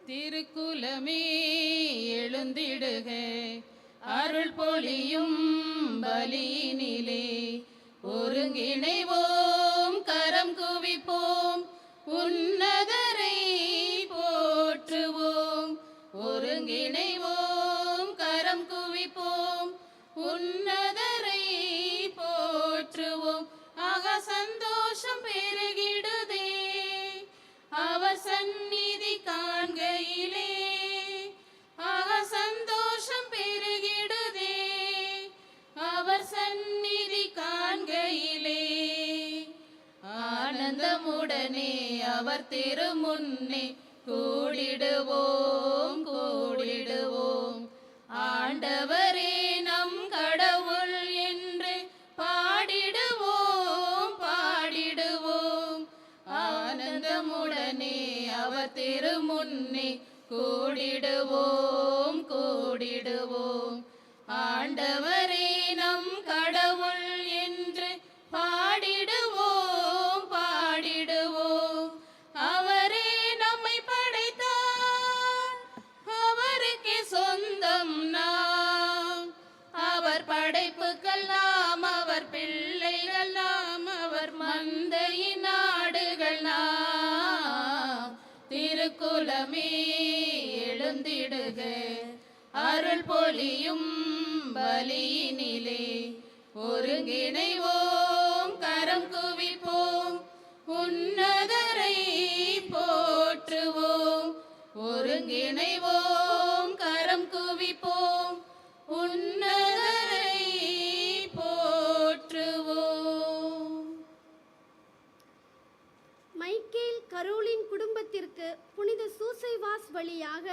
திருக்குலமே எழுந்திடுக, அருள் பொழியும் பலியினிலே ஒருங்கிணைவோம், கரம் குவிப்போம், உன்னதரை போற்றுவோம். ஒருங்கிணைவோம், கரம் குவிப்போம், உன்னதரை போற்றுவோம். ஆக சந்தோஷம் பெருகிடுதே அவர் சந்நிதி காண்கையிலே, ஆக சந்தோஷம் பெருகிடுதே அவர் சந்நிதி காண்கையிலே. ஆனந்தமுடனே அவர் திருமுன்னே கூடிடுவோம் கூடிடுவோம். ஆண்டவரே நம் கடவுள் என்று பாடிடுவோம் பாடிடுவோம். ஆனந்தமுடனே அவர் திருமுன்னே கூடிடுவோம் கூடிடுவோம். ஆண்டவரே நம் கடவுள் என்று பாடிடுவோம் பாடிடுவோம். அவரே நம்மை படைத்தார், அவருக்கே சொந்தம் நாம். அவர் படைப்புகள் நாம், அவர் பிள்ளைகள் நாம், அவர் மந்தையின் நாடுகள் நாம். திருக்குலமே எழுந்திடுக, அருள் பொழியும் பலியினிலே ஒருங்கிணைவோம், கரம் குவிப்போம், உன்னதரை போற்றுவோம். ஒருங்கிணைவோம், கரம் குவிப்போம், உன்னதரை போற்றுவோம். மைக்கேல் கரோலின் குடும்பத்திற்கு புனித சூசைவாஸ் வழியாக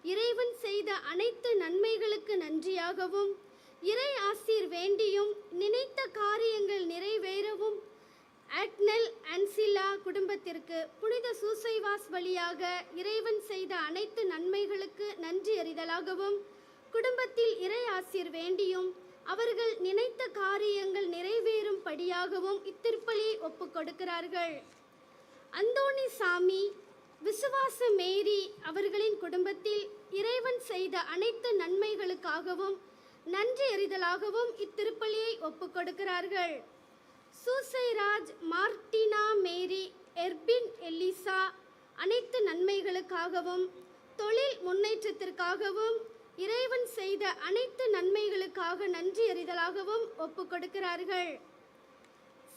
இறைவன் செய்த அனைத்து நன்மைகளுக்கு நன்றியாகவும், இறை ஆசீர் வேண்டியும், நினைத்த காரியங்கள் நிறைவேறவும், ஆக்னெல் அன்சிலா குடும்பத்திற்கு புனித சூசைவாஸ் வழியாக இறைவன் செய்த அனைத்து நன்மைகளுக்கு நன்றி அறிதலாகவும், குடும்பத்தில் இறை ஆசீர் வேண்டியும், அவர்கள் நினைத்த காரியங்கள் நிறைவேறும் படியாகவும் இத்திருப்பலியை ஒப்புக் கொடுக்கிறார்கள். அந்தோணி சாமி, விசுவாச மேரி அவர்களின் குடும்பத்தில் இறைவன் செய்த அனைத்து நன்மைகளுக்காகவும் நன்றி அறிதலாகவும் இத்திருப்பலியை ஒப்புக் கொடுக்கிறார்கள். சூசைராஜ், மார்டினா மேரி, எர்பின் எலிசா அனைத்து நன்மைகளுக்காகவும், தொழில் முன்னேற்றத்திற்காகவும், இறைவன் செய்த அனைத்து நன்மைகளுக்காக நன்றி அறிதலாகவும் ஒப்புக் கொடுக்கிறார்கள்.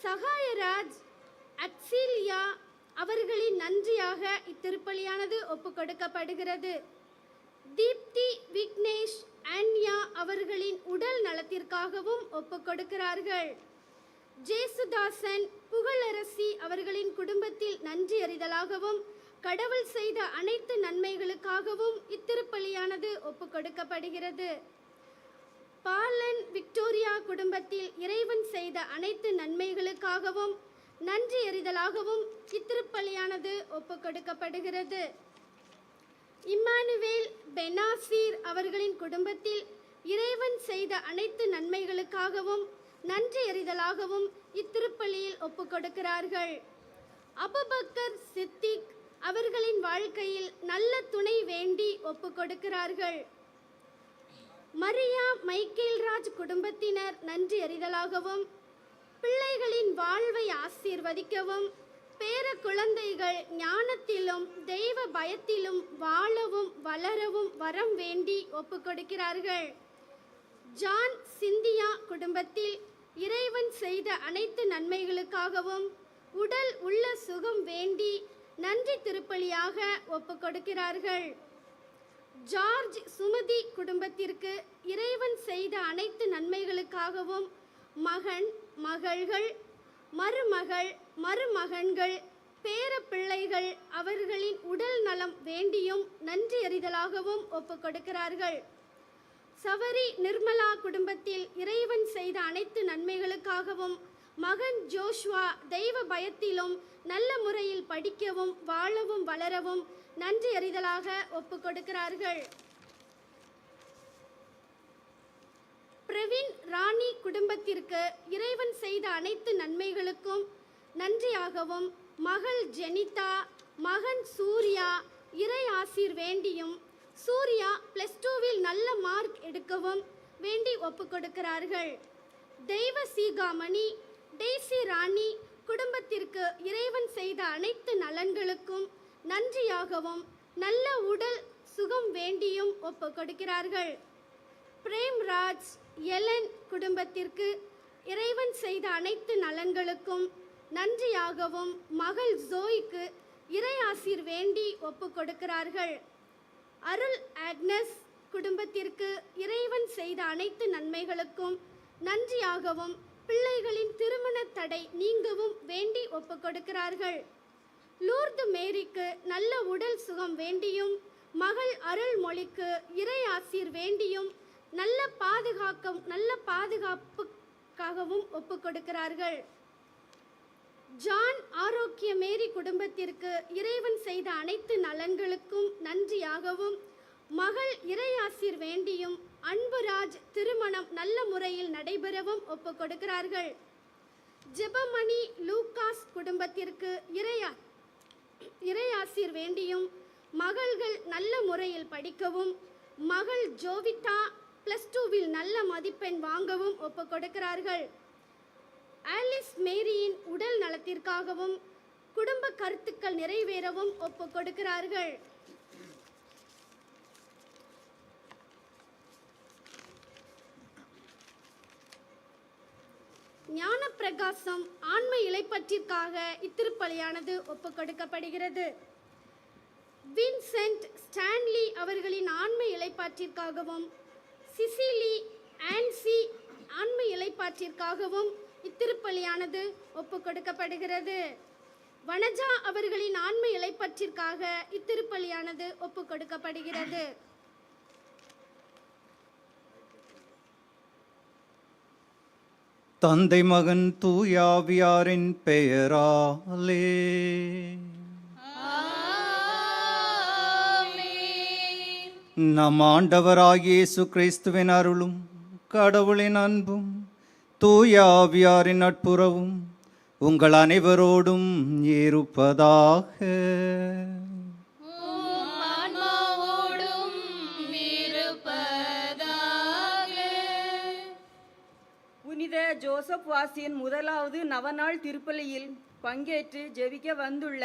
சகாயராஜ், அக்சிலியா அவர்களின் நன்றியாக இத்திருப்பலியானது ஒப்புக் கொடுக்கப்படுகிறது. தீப்தி, விக்னேஷ், ஆன்யா அவர்களின் உடல் நலத்திற்காகவும் ஒப்புக் கொடுக்கிறார்கள். ஜேசுதாசன், புகழரசி அவர்களின் குடும்பத்தில் நன்றி அறிதலாகவும், கடவுள் செய்த அனைத்து நன்மைகளுக்காகவும் இத்திருப்பலியானது ஒப்புக் கொடுக்கப்படுகிறது. பாலன், விக்டோரியா குடும்பத்தில் இறைவன் செய்த அனைத்து நன்மைகளுக்காகவும் நன்றி அறிதலாகவும் இத்திருப்பலியானது ஒப்புக் கொடுக்கப்படுகிறது. இம்மானுவேல், பெனாசீர் அவர்களின் குடும்பத்தில் இறைவன் செய்த அனைத்து நன்மைகளுக்காகவும் நன்றி அறிதலாகவும் இத்திருப்பலியில் ஒப்புக் கொடுக்கிறார்கள். அபுபக்கர் சித்திக் அவர்களின் வாழ்க்கையில் நல்ல துணை வேண்டி ஒப்புக் கொடுக்கிறார்கள். மரியா மைக்கேல்ராஜ் குடும்பத்தினர் நன்றி அறிதலாகவும், பிள்ளைகளின் வாழ்வை ஆசீர்வதிக்கவும், பேர குழந்தைகள் ஞானத்திலும் தெய்வ பயத்திலும் வாழவும் வளரவும் வரம் வேண்டி ஒப்புக் கொடுக்கிறார்கள். ஜான், சிந்தியா குடும்பத்தில் இறைவன் செய்த அனைத்து நன்மைகளுக்காகவும் உடல் உள்ள சுகம் வேண்டி நன்றி திருப்பலியாக ஒப்புக் கொடுக்கிறார்கள். ஜார்ஜ், சுமதி குடும்பத்திற்கு இறைவன் செய்த அனைத்து நன்மைகளுக்காகவும் மகன், மகள்கள், மருமகள், மருமகன்கள், பேர பிள்ளைகள் அவர்களின் உடல் நலம் வேண்டியும் நன்றி அறிதலாகவும் ஒப்புக் கொடுக்கிறார்கள். சவரி, நிர்மலா குடும்பத்தில் இறைவன் செய்த அனைத்து நன்மைகளுக்காகவும் மகன் ஜோஷ்வா தெய்வ பயத்திலும் நல்ல முறையில் படிக்கவும் வாழவும் வளரவும் நன்றி அறிதலாக ஒப்புக் கொடுக்கிறார்கள். பிரவீன், ராணி குடும்பத்திற்கு இறைவன் செய்த அனைத்து நன்மைகளுக்கும் நன்றியாகவும் மகள் ஜெனிதா, மகன் சூர்யா இறை ஆசீர் வேண்டியும் சூர்யா +2வில் நல்ல மார்க் எடுக்கவும் வேண்டி ஒப்புக்கொடுக்கிறார்கள். தெய்வ சீகாமணி டெய்சி ராணி குடும்பத்திற்கு இறைவன் செய்த அனைத்து நலன்களுக்கும் நன்றியாகவும் நல்ல உடல் சுகம் வேண்டியும் ஒப்புக்கொடுக்கிறார்கள். பிரேம்ராஜ் எலன் குடும்பத்திற்கு இறைவன் செய்த அனைத்து நலன்களுக்கும் நன்றியாகவும் மகள் ஜோய்க்கு இறை ஆசீர் வேண்டி ஒப்புக்கொடுக்கிறார்கள். அருள் ஆக்னஸ் குடும்பத்திற்கு இறைவன் செய்த அனைத்து நன்மைகளுக்கும் நன்றியாகவும் பிள்ளைகளின் திருமண தடை நீங்கவும் வேண்டி ஒப்புக்கொடுக்கிறார்கள். லூர்து மேரிக்கு நல்ல உடல் சுகம் வேண்டியும் மகள் அருள்மொழிக்கு இறை ஆசீர் வேண்டியும் நல்ல பாதுகாப்புக்காகவும் ஒப்புக்கொடுக்கிறார்கள். ஜான் ஆரோக்கிய மேரி குடும்பத்திற்கு இறைவன் செய்த அனைத்து நலன்களுக்கும் நன்றியாகவும் மகள் இறையாசீர் வேண்டியும் அன்புராஜ் திருமணம் நல்ல முறையில் நடைபெறவும் ஒப்புக்கொடுக்கிறார்கள். ஜெபமணி லூகாஸ் குடும்பத்திற்கு இறையாசீர் வேண்டியும் மகள்கள் நல்ல முறையில் படிக்கவும் மகள் ஜோவிட்டா +2வில் நல்ல மதிப்பெண் வாங்கவும் ஒப்புக்கொடுக்கிறார்கள். ஆலிஸ் மேரியின் உடல் நலத்திற்காகவும் குடும்ப கருத்துக்கள் நிறைவேறவும் ஒப்புக்கொடுக்கிறார்கள். ஞான பிரகாசம் ஆன்ம இளைப்பற்றிற்காக இத்திருப்பலியானது ஒப்புக்கொடுக்கப்படுகிறது. வின்சென்ட் ஸ்டான்லி அவர்களின் ஆன்ம இளைப்பாற்றிற்காகவும் சிசிலி ஆன்சி ஆன்ம இளைப்பாற்றிற்காகவும் இத்திருப்பலியானது ஒப்புக்கொடுக்கப்படுகிறது. வனஜா அவர்களின் ஆன்ம இளைப்பாற்றிற்காக இத்திருப்பலியானது ஒப்புக்கொடுக்கப்படுகிறது. தந்தை மகன் தூயாவியாரின் பெயராலே நம் ஆண்டவராகிய இயேசு கிறிஸ்துவின் அருளும் கடவுளின் அன்பும் தூயாவியாரின் நட்புறவும் உங்கள் அனைவரோடும் இருப்பதாக. புனித ஜோசப் வாசியின் முதலாவது நவநாள் திருப்பலியில் பங்கேற்று ஜெபிக்க வந்துள்ள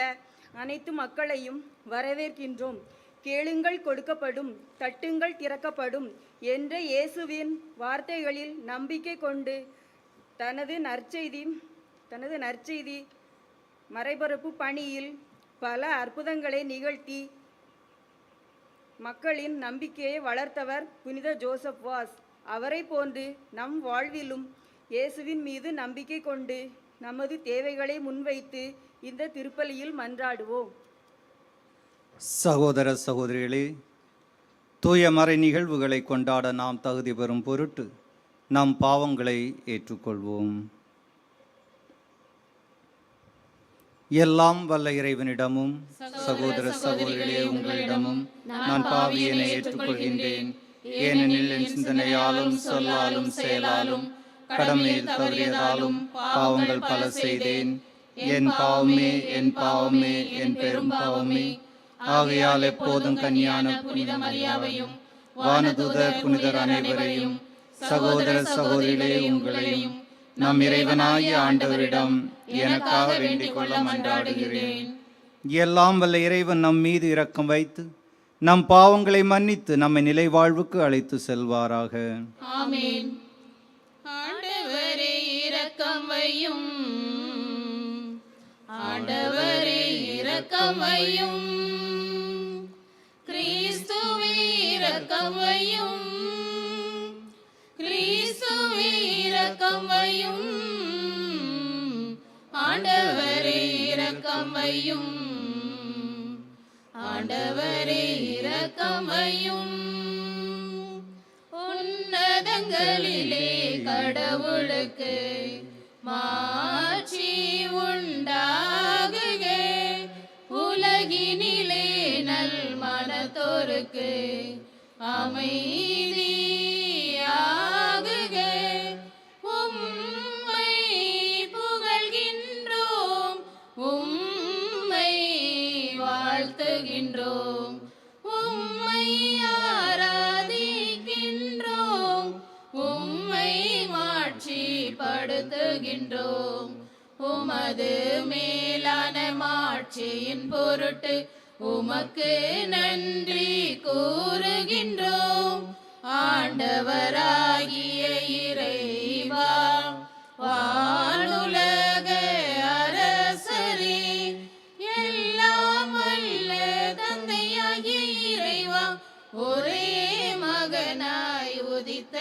அனைத்து மக்களையும் வரவேற்கின்றோம். கேளுங்கள் கொடுக்கப்படும், தட்டுங்கள் திறக்கப்படும் என்ற இயேசுவின் வார்த்தைகளில் நம்பிக்கை கொண்டு தனது நற்செய்தி மறைபரப்பு பணியில் பல அற்புதங்களை நிகழ்த்தி மக்களின் நம்பிக்கையை வளர்த்தவர் புனித ஜோசப் வாஸ். அவரை போன்று நம் வாழ்விலும் இயேசுவின் மீது நம்பிக்கை கொண்டு நமது தேவைகளை முன்வைத்து இந்த திருப்பலியில் மன்றாடுவோம். சகோதர சகோதரிகளே, தூய மறை நிகழ்வுகளை கொண்டாட நாம் தகுதி பெறும் பொருட்டு நம் பாவங்களை ஏற்றுக்கொள்வோம். எல்லாம் வல்ல இறைவனிடமும் சகோதர சகோதரிகளே உங்களிடமும் நான் பாவியனை ஏற்றுக்கொள்கின்றேன். ஏனெனில் என் சிந்தனையாலும் சொல்லாலும் செயலாலும் கடமையில் தவறியதாலும் பாவங்கள் பல செய்தேன். என் பாவமே என் பெரும் பாவமே. ஆகையால் எப்போதும் கன்னியான புனித மரியாவையும் வானதூதர் புனிதர் அனைவரையும் சகோதர சகோதரிகளே உங்களையும் நம் இறைவனாகிய ஆண்டவரிடம் எனக்காக வேண்டிக் கொள்ள மன்றாடுகிறேன். எல்லாம் வல்ல இறைவன் நம் மீது இரக்கம் வைத்து நம் பாவங்களை மன்னித்து நம்மை நிலை வாழ்வுக்கு அழைத்து செல்வாராக. ஆமென். ஆண்டவரே இரக்கம் வையும், ஆண்டவரே இரக்கம் வையும், கிறிஸ்துவே இரக்கம் வையும், கிறிஸ்துவே இரக்கம் வையும், ஆண்டவரே இரக்கம் வையும், ஆண்டவரே இரக்கம் வையும். உன்னதங்களிலே கடவுளுக்கு மாட்சி உண்டாகுக, உலகினிலே நல் மனத்தோருக்கு அமைதியாகுக. உம்மை புகழ்கின்றோம், உம்மை வாழ்த்துகின்றோம். மாட்சி படுத்துகின்றோம். உமது மேலான மாட்சியின் பொருட்டு உமக்கு நன்றி கூறுகின்றோம். ஆண்டவராகிய இறைவா, வானுலக அரசரே, எல்லாம் வல்ல தந்தையாகிய இறைவா, ஒரே மகனாய் உதித்த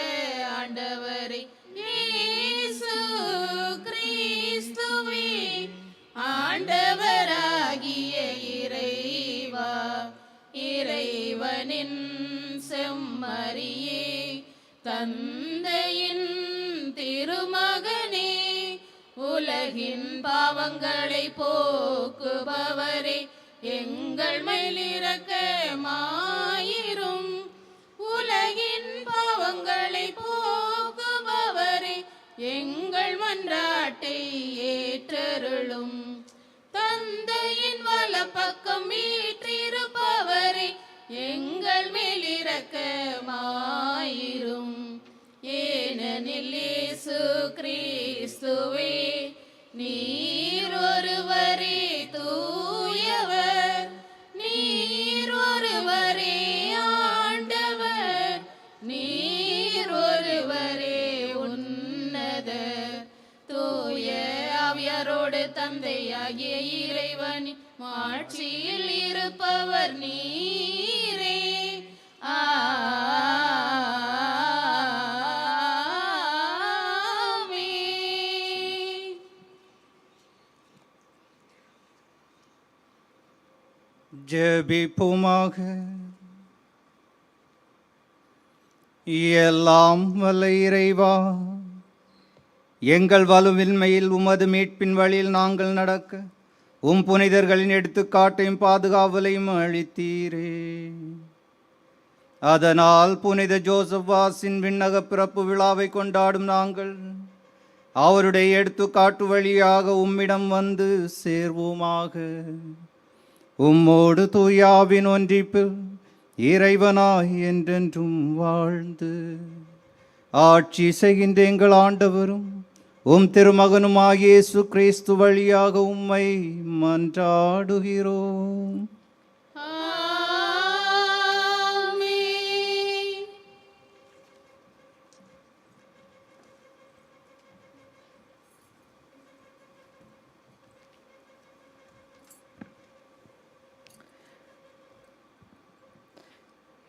ஆண்டவரே இயேசு கிறிஸ்துவே, ஆண்டவராகிய இறைவா, இறைவனின் செம்மறியே, தந்தையின் திருமகனே, உலகின் பாவங்களை போக்குபவரே, எங்கள் மேல் இரக்கமாயிரும். உலகின் பாவங்களை போக்குபவரே, எங்கள் மன்றாட்டை ஏற்றருளும். தந்தையின் வலப்பக்கம் வீற்றிருப்பவரே, எங்கள் மேல் இரக்கமாயிரும். ஏனெனில் இயேசு கிறிஸ்துவே, நீர் ஒருவரே தூயவர், நீர் ஒருவரே ஆண்டவர், நீர் ஒருவரே உன்னதர். தூய ஆவியாரோடு தந்தையாகிய இறைவனின் மாட்சியில் இருப்பவர் நீரே. ஆமென். ஜெபிப்போமாக. எல்லாம் வல்ல இறைவா, எங்கள் வலுவின்மையில் உமது மீட்பின் வழியில் நாங்கள் நடக்க புனிதர்களின் எடுத்துக்காட்டையும் பாதுகாவலையும் அளித்தீரே. அதனால் புனித ஜோசப் வாஸின் விண்ணக பிறப்பு விழாவை கொண்டாடும் நாங்கள் அவருடைய எடுத்துக்காட்டு வழியாக உம்மிடம் வந்து சேர்வோமாக. உம்மோடு தூயாவின் ஒன்றிப்பில் இறைவனாய் என்றென்றும் வாழ்ந்து ஆட்சி செய்கின்ற எங்கள் ஆண்டவரும் திருமகனுமாகிய இயேசு கிறிஸ்து வழியாக உம்மை மன்றாடுகிறோம். ஆமென்.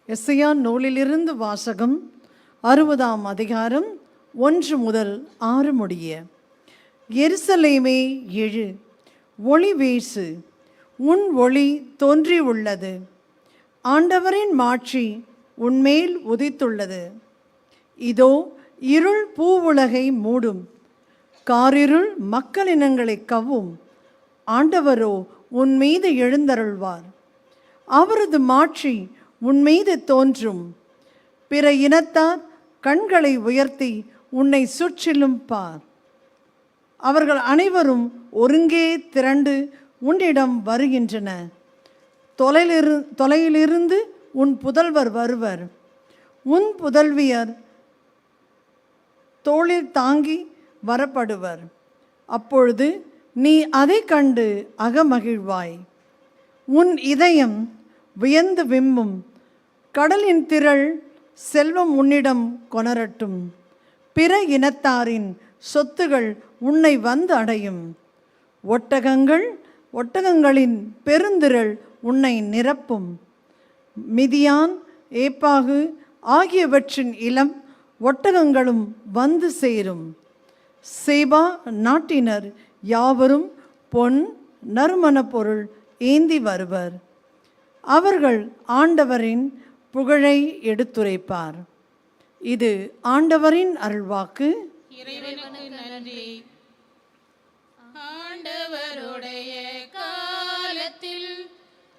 எஸ்ஐயா நூலிலிருந்து வாசகம். 60ஆம் அதிகாரம் 1 முதல் 6 முடிய. எருசலேமே எழு, ஒளி வீசு, உன் ஒளி தோன்றியுள்ளது, ஆண்டவரின் மாட்சி உன்மேல் உதித்துள்ளது. இதோ இருள் பூவுலகை மூடும், காரிருள் மக்களினங்களை கவ்வும். ஆண்டவரோ உன் மீது எழுந்தருள்வார், அவரது மாட்சி உன் மீது தோன்றும். பிற இனத்தார் கண்களை உயர்த்தி உன்னை சுற்றிலும் பார். அவர்கள் அனைவரும் ஒருங்கே திரண்டு உன்னிடம் வருகின்றன. தொலையிலிருந்து உன் புதல்வர் வருவர், உன் புதல்வியர் தோளில் தாங்கி வரப்படுவர். அப்பொழுது நீ அதை கண்டு அகமகிழ்வாய், உன் இதயம் வியந்து விம்மும். கடலின் திரள் செல்வம் உன்னிடம் கொணரட்டும், பிற இனத்தாரின் சொத்துகள் உன்னை வந்து அடையும். ஒட்டகங்களின் பெருந்திரள் உன்னை நிரப்பும். மிதியான், ஏப்பாகு ஆகியவற்றின் இளம் ஒட்டகங்களும் வந்து சேரும். சேபா நாட்டினர் யாவரும் பொன் நறுமணப் பொருள் ஏந்தி வருவர். அவர்கள் ஆண்டவரின் புகழை எடுத்துரைப்பார். இது ஆண்டவரின் அருள்வாக்கு. இறைவனுக்கு நன்றி. ஆண்டவருடைய காலத்தில்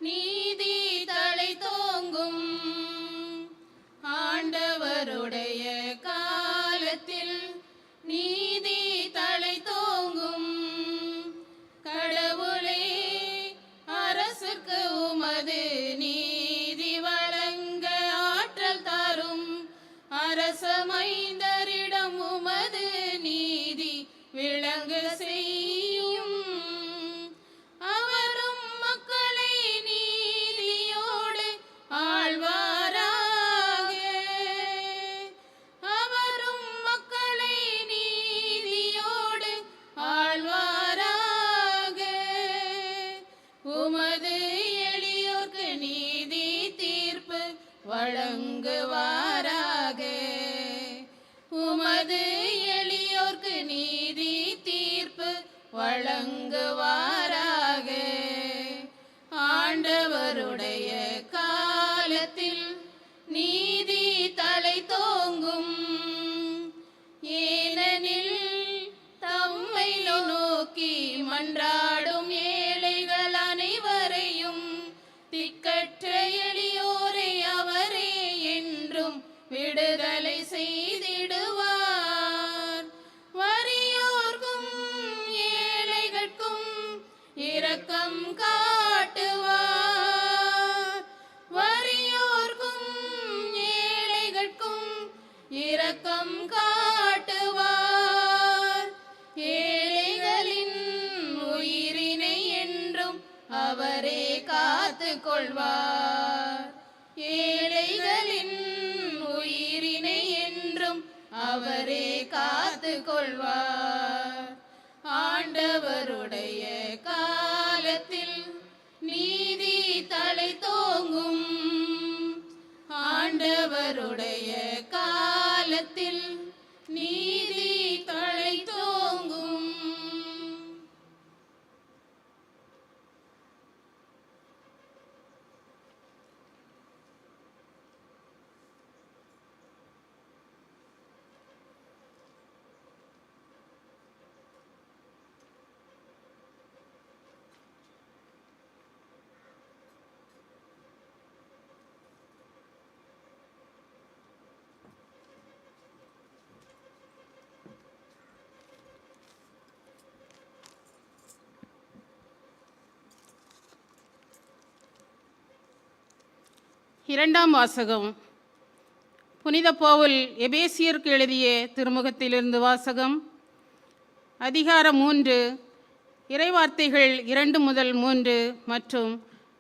நீதி தலை தோங்கும், ஆண்டவருடைய காலத்தில் நீதி தலை தோங்கும். கடவுளே, அரசுக்கு உமது நீதி வழங்க ஆற்றல் தரும். அரசமைந்தரிடம் உமது வணங்க செய்யும். அவரும் மக்களை நீதியோடு ஆழ்வாராக. அவரும் மக்களை நீதியோடு ஆழ்வாராக. உமது எளியோர்க்கு நீதி தீர்ப்பு வழங்குவாராக. உமது எளியோர்க்கு நீதி தீர்ப்பு வழங்குவாராக. ஆண்டவருடைய காலத்தில் நீதி தலை தோங்கும். ஏனெனில் தம்மை நோக்கி மன்றாடும் ஏழைகள் அனைவரையும் திக்கற்ற எளியோரை அவரே என்றும் விடுதலை செய்திடுவார். வறியோர்க்கும் ஏழைகட்கும் இரக்கம் காட்டுவார். வறியோர்க்கும் ஏழைகட்கும் இரக்கம் காட்டுவார். ஏழைகளின் உயிரினை என்றும் அவரே காத்து கொள்வார். ஏழைகளின் உயிரினை என்றும் அவரே காத்து கொள்வார். ஆண்டவருடைய காலத்தில் நீதி தலை தோங்கும். ஆண்டவருடைய காலத்தில் நீதி தலை தோங்கும். இரண்டாம் வாசகம். புனித பவுல் எபேசியருக்கு எழுதிய திருமுகத்திலிருந்து வாசகம். அதிகாரம் 3, இறைவார்த்தைகள் 2 முதல் 3 மற்றும்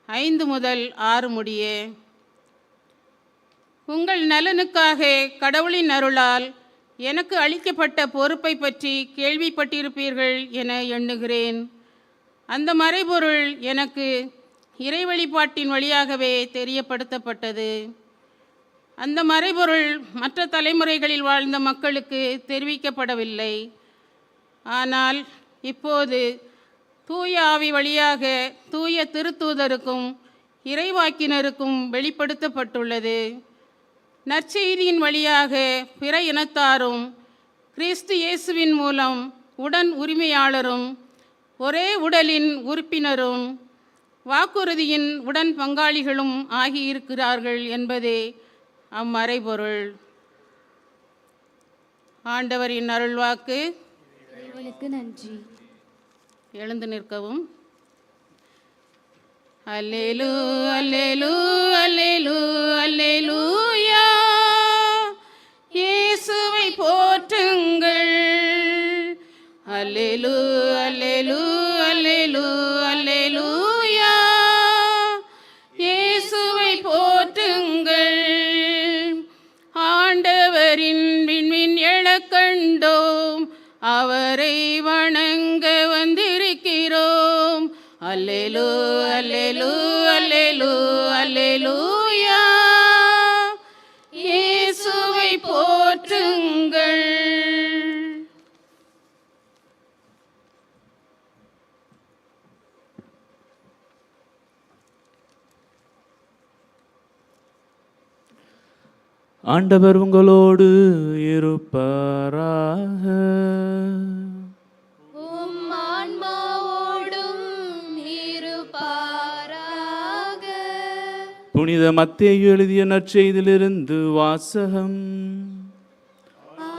5 முதல் 6 முடிய. உங்கள் நலனுக்காக கடவுளின் அருளால் எனக்கு அளிக்கப்பட்ட பொறுப்பை பற்றி கேள்விப்பட்டிருப்பீர்கள் என எண்ணுகிறேன். அந்த மறைபொருள் எனக்கு இறை வழிபாட்டின் வழியாகவே தெரியப்படுத்தப்பட்டது. அந்த மறைபொருள் மற்ற தலைமுறைகளில் வாழ்ந்த மக்களுக்கு தெரிவிக்கப்படவில்லை. ஆனால் இப்போது தூய ஆவி வழியாக தூய திருத்தூதருக்கும் இறைவாக்கினருக்கும் வெளிப்படுத்தப்பட்டுள்ளது. நற்செய்தியின் வழியாக பிற இனத்தாரும் கிறிஸ்து இயேசுவின் மூலம் உடன் உரிமையாளரும் ஒரே உடலின் உறுப்பினரும் வாக்குறுதியின் உடன் பங்காளிகளும் ஆகியிருக்கிறார்கள் என்பதே அம்மறைபொருள். ஆண்டவரின் அருள்வாக்கு. இறைவனுக்கு நன்றி. எழுந்து நிற்கவும். அல்லேலூ அல்லேலூ அல்லேலூ அல்லேலூயா. இயேசுவை போற்றுங்கள். அல்லேலூ அல்லேலூ அல்லேலூ அல்லேலூயா. இயேசுவை போற்றுங்கள். ஆண்டவரின் விண்மீன் எழக் கண்டோம், அவரை வணங்க வந்திருக்கிறோம். அல்லேலூ அல்லேலூ அல்லேலூ அல்லேலூயா. இயேசுவை போற்றுங்கள். ஆண்டவர் உங்களோடு இருப்பாராக. உம் ஆன்மாவோடும் இருப்பாராக. புனித மத்தேயு எழுதிய நற்செய்தியிலிருந்து வாசகம்.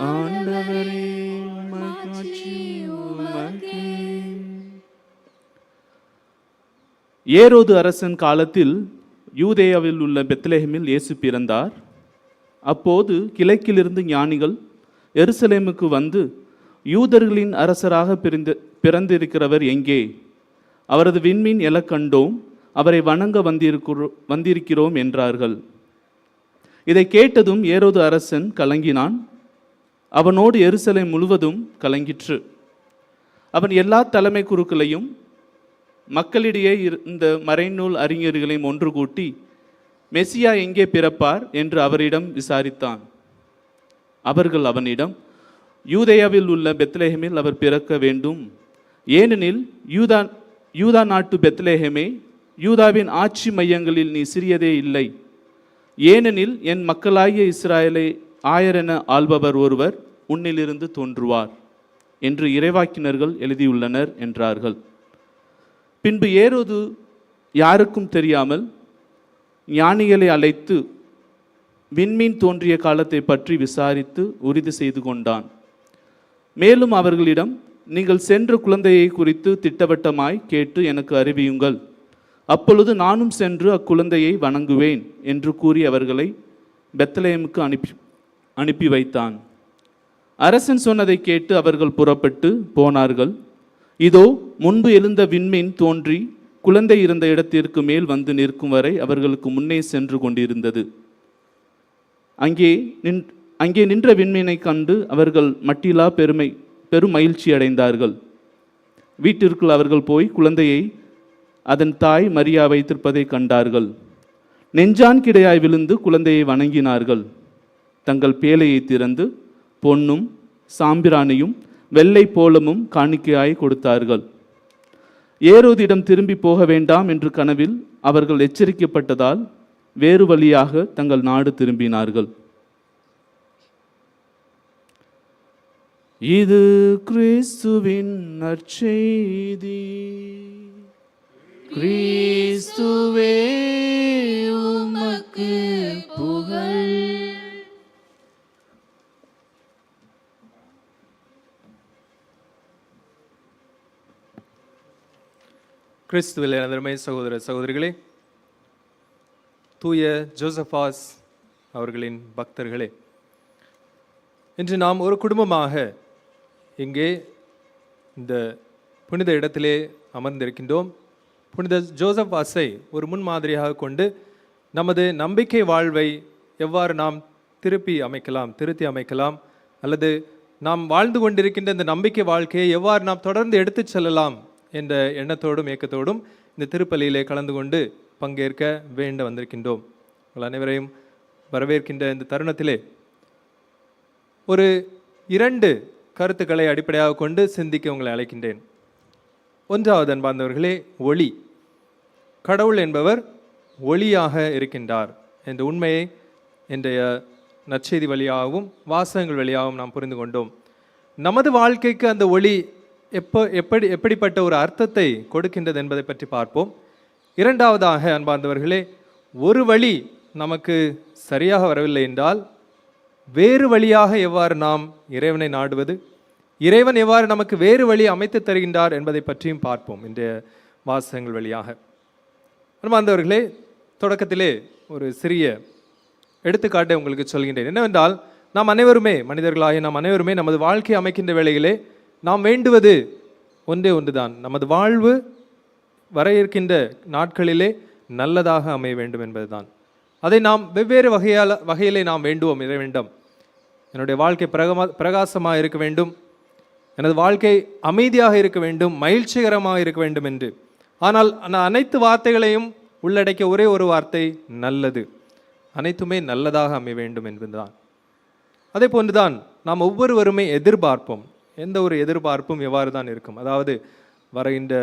ஆண்டவரே மாட்சி உமக்கே. ஏரோது அரசன் காலத்தில் யூதேயாவில் உள்ள பெத்லெஹேமில் இயேசு பிறந்தார். அப்போது கிழக்கிலிருந்து ஞானிகள் எருசலேமுக்கு வந்து யூதர்களின் அரசராக பிறந்திருக்கிறவர் எங்கே? அவரது விண்மீன் எழக் கண்டோம், அவரை வணங்க வந்திருக்கிறோம் என்றார்கள். இதை கேட்டதும் ஏரோது அரசன் கலங்கினான். அவனோடு எருசலேம் முழுவதும் கலங்கிற்று. அவன் எல்லா தலைமை குருக்களையும் மக்களிடையே இந்த மறைநூல் அறிஞர்களையும் ஒன்று கூட்டி மெசியா எங்கே பிறப்பார் என்று அவரிடம் விசாரித்தான். அவர்கள் அவனிடம், யூதேயாவில் உள்ள பெத்லெஹேமில் அவர் பிறக்க வேண்டும். ஏனெனில் யூதா நாட்டு பெத்லெஹேமே, யூதாவின் ஆட்சி மையங்களில் நீ சிறியதே இல்லை. ஏனெனில் என் மக்களாகிய இஸ்ராயலை ஆயரென ஆள்பவர் ஒருவர் உன்னிலிருந்து தோன்றுவார் என்று இறைவாக்கினர்கள் எழுதியுள்ளனர் என்றார்கள். பின்பு ஏரோது யாருக்கும் தெரியாமல் ஞானிகளை அழைத்து விண்மீன் தோன்றிய காலத்தை பற்றி விசாரித்து உறுதி செய்து கொண்டான். மேலும் அவர்களிடம், நீங்கள் சென்ற குழந்தையை குறித்து திட்டவட்டமாய் கேட்டு எனக்கு அறிவியுங்கள், அப்பொழுது நானும் சென்று அக்குழந்தையை வணங்குவேன் என்று கூறி அவர்களை பெத்லெஹேமுக்கு அனுப்பி வைத்தான். அரசன் சொன்னதை கேட்டு அவர்கள் புறப்பட்டு போனார்கள். இதோ முன்பு எழுந்த விண்மீன் தோன்றி குழந்தை இருந்த இடத்திற்கு மேல் வந்து நிற்கும் வரை அவர்களுக்கு முன்னே சென்று கொண்டிருந்தது. அங்கே நின்ற விண்மீனை கண்டு அவர்கள் மட்டிலா பெரும் மகிழ்ச்சி அடைந்தார்கள். வீட்டிற்குள் அவர்கள் போய் குழந்தையை அதன் தாய் மரியா வைத்திருப்பதை கண்டார்கள். நெஞ்சான் கிடையாய் விழுந்து குழந்தையை வணங்கினார்கள். தங்கள் பேழையை திறந்து பொன்னும் சாம்பிராணியும் வெள்ளை போலமும் காணிக்கையாய் கொடுத்தார்கள். ஏரோதிடம் திரும்பி போக வேண்டாம் என்று கனவில் அவர்கள் எச்சரிக்கப்பட்டதால் வேறு வழியாக தங்கள் நாடு திரும்பினார்கள். இது கிறிஸ்துவின் நற்செய்தி. கிறிஸ்துவே உமக்கு புகழ். கிறிஸ்துவில் அருமை சகோதர சகோதரிகளே, தூய ஜோசபாஸ் அவர்களின் பக்தர்களே, இன்று நாம் ஒரு குடும்பமாக இங்கே இந்த புனித இடத்திலே அமர்ந்திருக்கின்றோம். புனித ஜோசபாஸை ஒரு முன்மாதிரியாக கொண்டு நமது நம்பிக்கை வாழ்வை எவ்வாறு நாம் திருத்தி அமைக்கலாம், அல்லது நாம் வாழ்ந்து கொண்டிருக்கின்ற இந்த நம்பிக்கை வாழ்க்கையை எவ்வாறு நாம் தொடர்ந்து எடுத்துச் செல்லலாம் என்ற எண்ணத்தோடும் ஏக்கத்தோடும் இந்த திருப்பலியிலே கலந்து கொண்டு பங்கேற்க வேண்ட வந்திருக்கின்றோம். உங்கள் அனைவரையும் வரவேற்கின்ற இந்த தருணத்திலே ஒரு 2 கருத்துக்களை அடிப்படையாக கொண்டு சிந்திக்க உங்களை அழைக்கின்றேன். ஒன்றாவது, அன்பார்ந்தவர்களே, ஒளி. கடவுள் என்பவர் ஒளியாக இருக்கின்றார் என்ற உண்மையை இன்றைய நற்செய்தி வழியாகவும் வாசகங்கள் வழியாகவும் நாம் புரிந்து கொண்டோம். நமது வாழ்க்கைக்கு அந்த ஒளி எப்படிப்பட்ட ஒரு அர்த்தத்தை கொடுக்கின்றது என்பதை பற்றி பார்ப்போம். இரண்டாவதாக, அன்பார்ந்தவர்களே, ஒரு வழி நமக்கு சரியாக வரவில்லை என்றால் வேறு வழியாக எவ்வாறு நாம் இறைவனை நாடுவது, இறைவன் எவ்வாறு நமக்கு வேறு வழி அமைத்து தருகின்றார் என்பதை பற்றியும் பார்ப்போம் இன்றைய வாசகங்கள் வழியாக. அன்பார்ந்தவர்களே, தொடக்கத்திலே ஒரு சிறிய எடுத்துக்காட்டை உங்களுக்கு சொல்கின்றேன். என்னவென்றால், நாம் அனைவருமே மனிதர்களாகிய நாம் அனைவருமே நமது வாழ்க்கையை அமைக்கின்ற வேளையிலே நாம் வேண்டுவது ஒன்றே ஒன்றுதான். நமது வாழ்வு வர இருக்கின்ற நாட்களிலே நல்லதாக அமைய வேண்டும் என்பதுதான். அதை நாம் வெவ்வேறு வகையிலே நாம் வேண்டுவோம். இறைவனிடம் என்னுடைய வாழ்க்கை பிரகாசமாக இருக்க வேண்டும், எனது வாழ்க்கை அமைதியாக இருக்க வேண்டும், மகிழ்ச்சிகரமாக இருக்க வேண்டும் என்று. ஆனால் அனைத்து வார்த்தைகளையும் உள்ளடக்கிய ஒரே ஒரு வார்த்தை நல்லது. அனைத்துமே நல்லதாக அமைய வேண்டும் என்பதுதான். அதே போன்றுதான் நாம் ஒவ்வொருவருமே எதிர்பார்ப்போம். எந்த ஒரு எதிர்பார்ப்பும் எவ்வாறு தான் இருக்கும். அதாவது வருகின்ற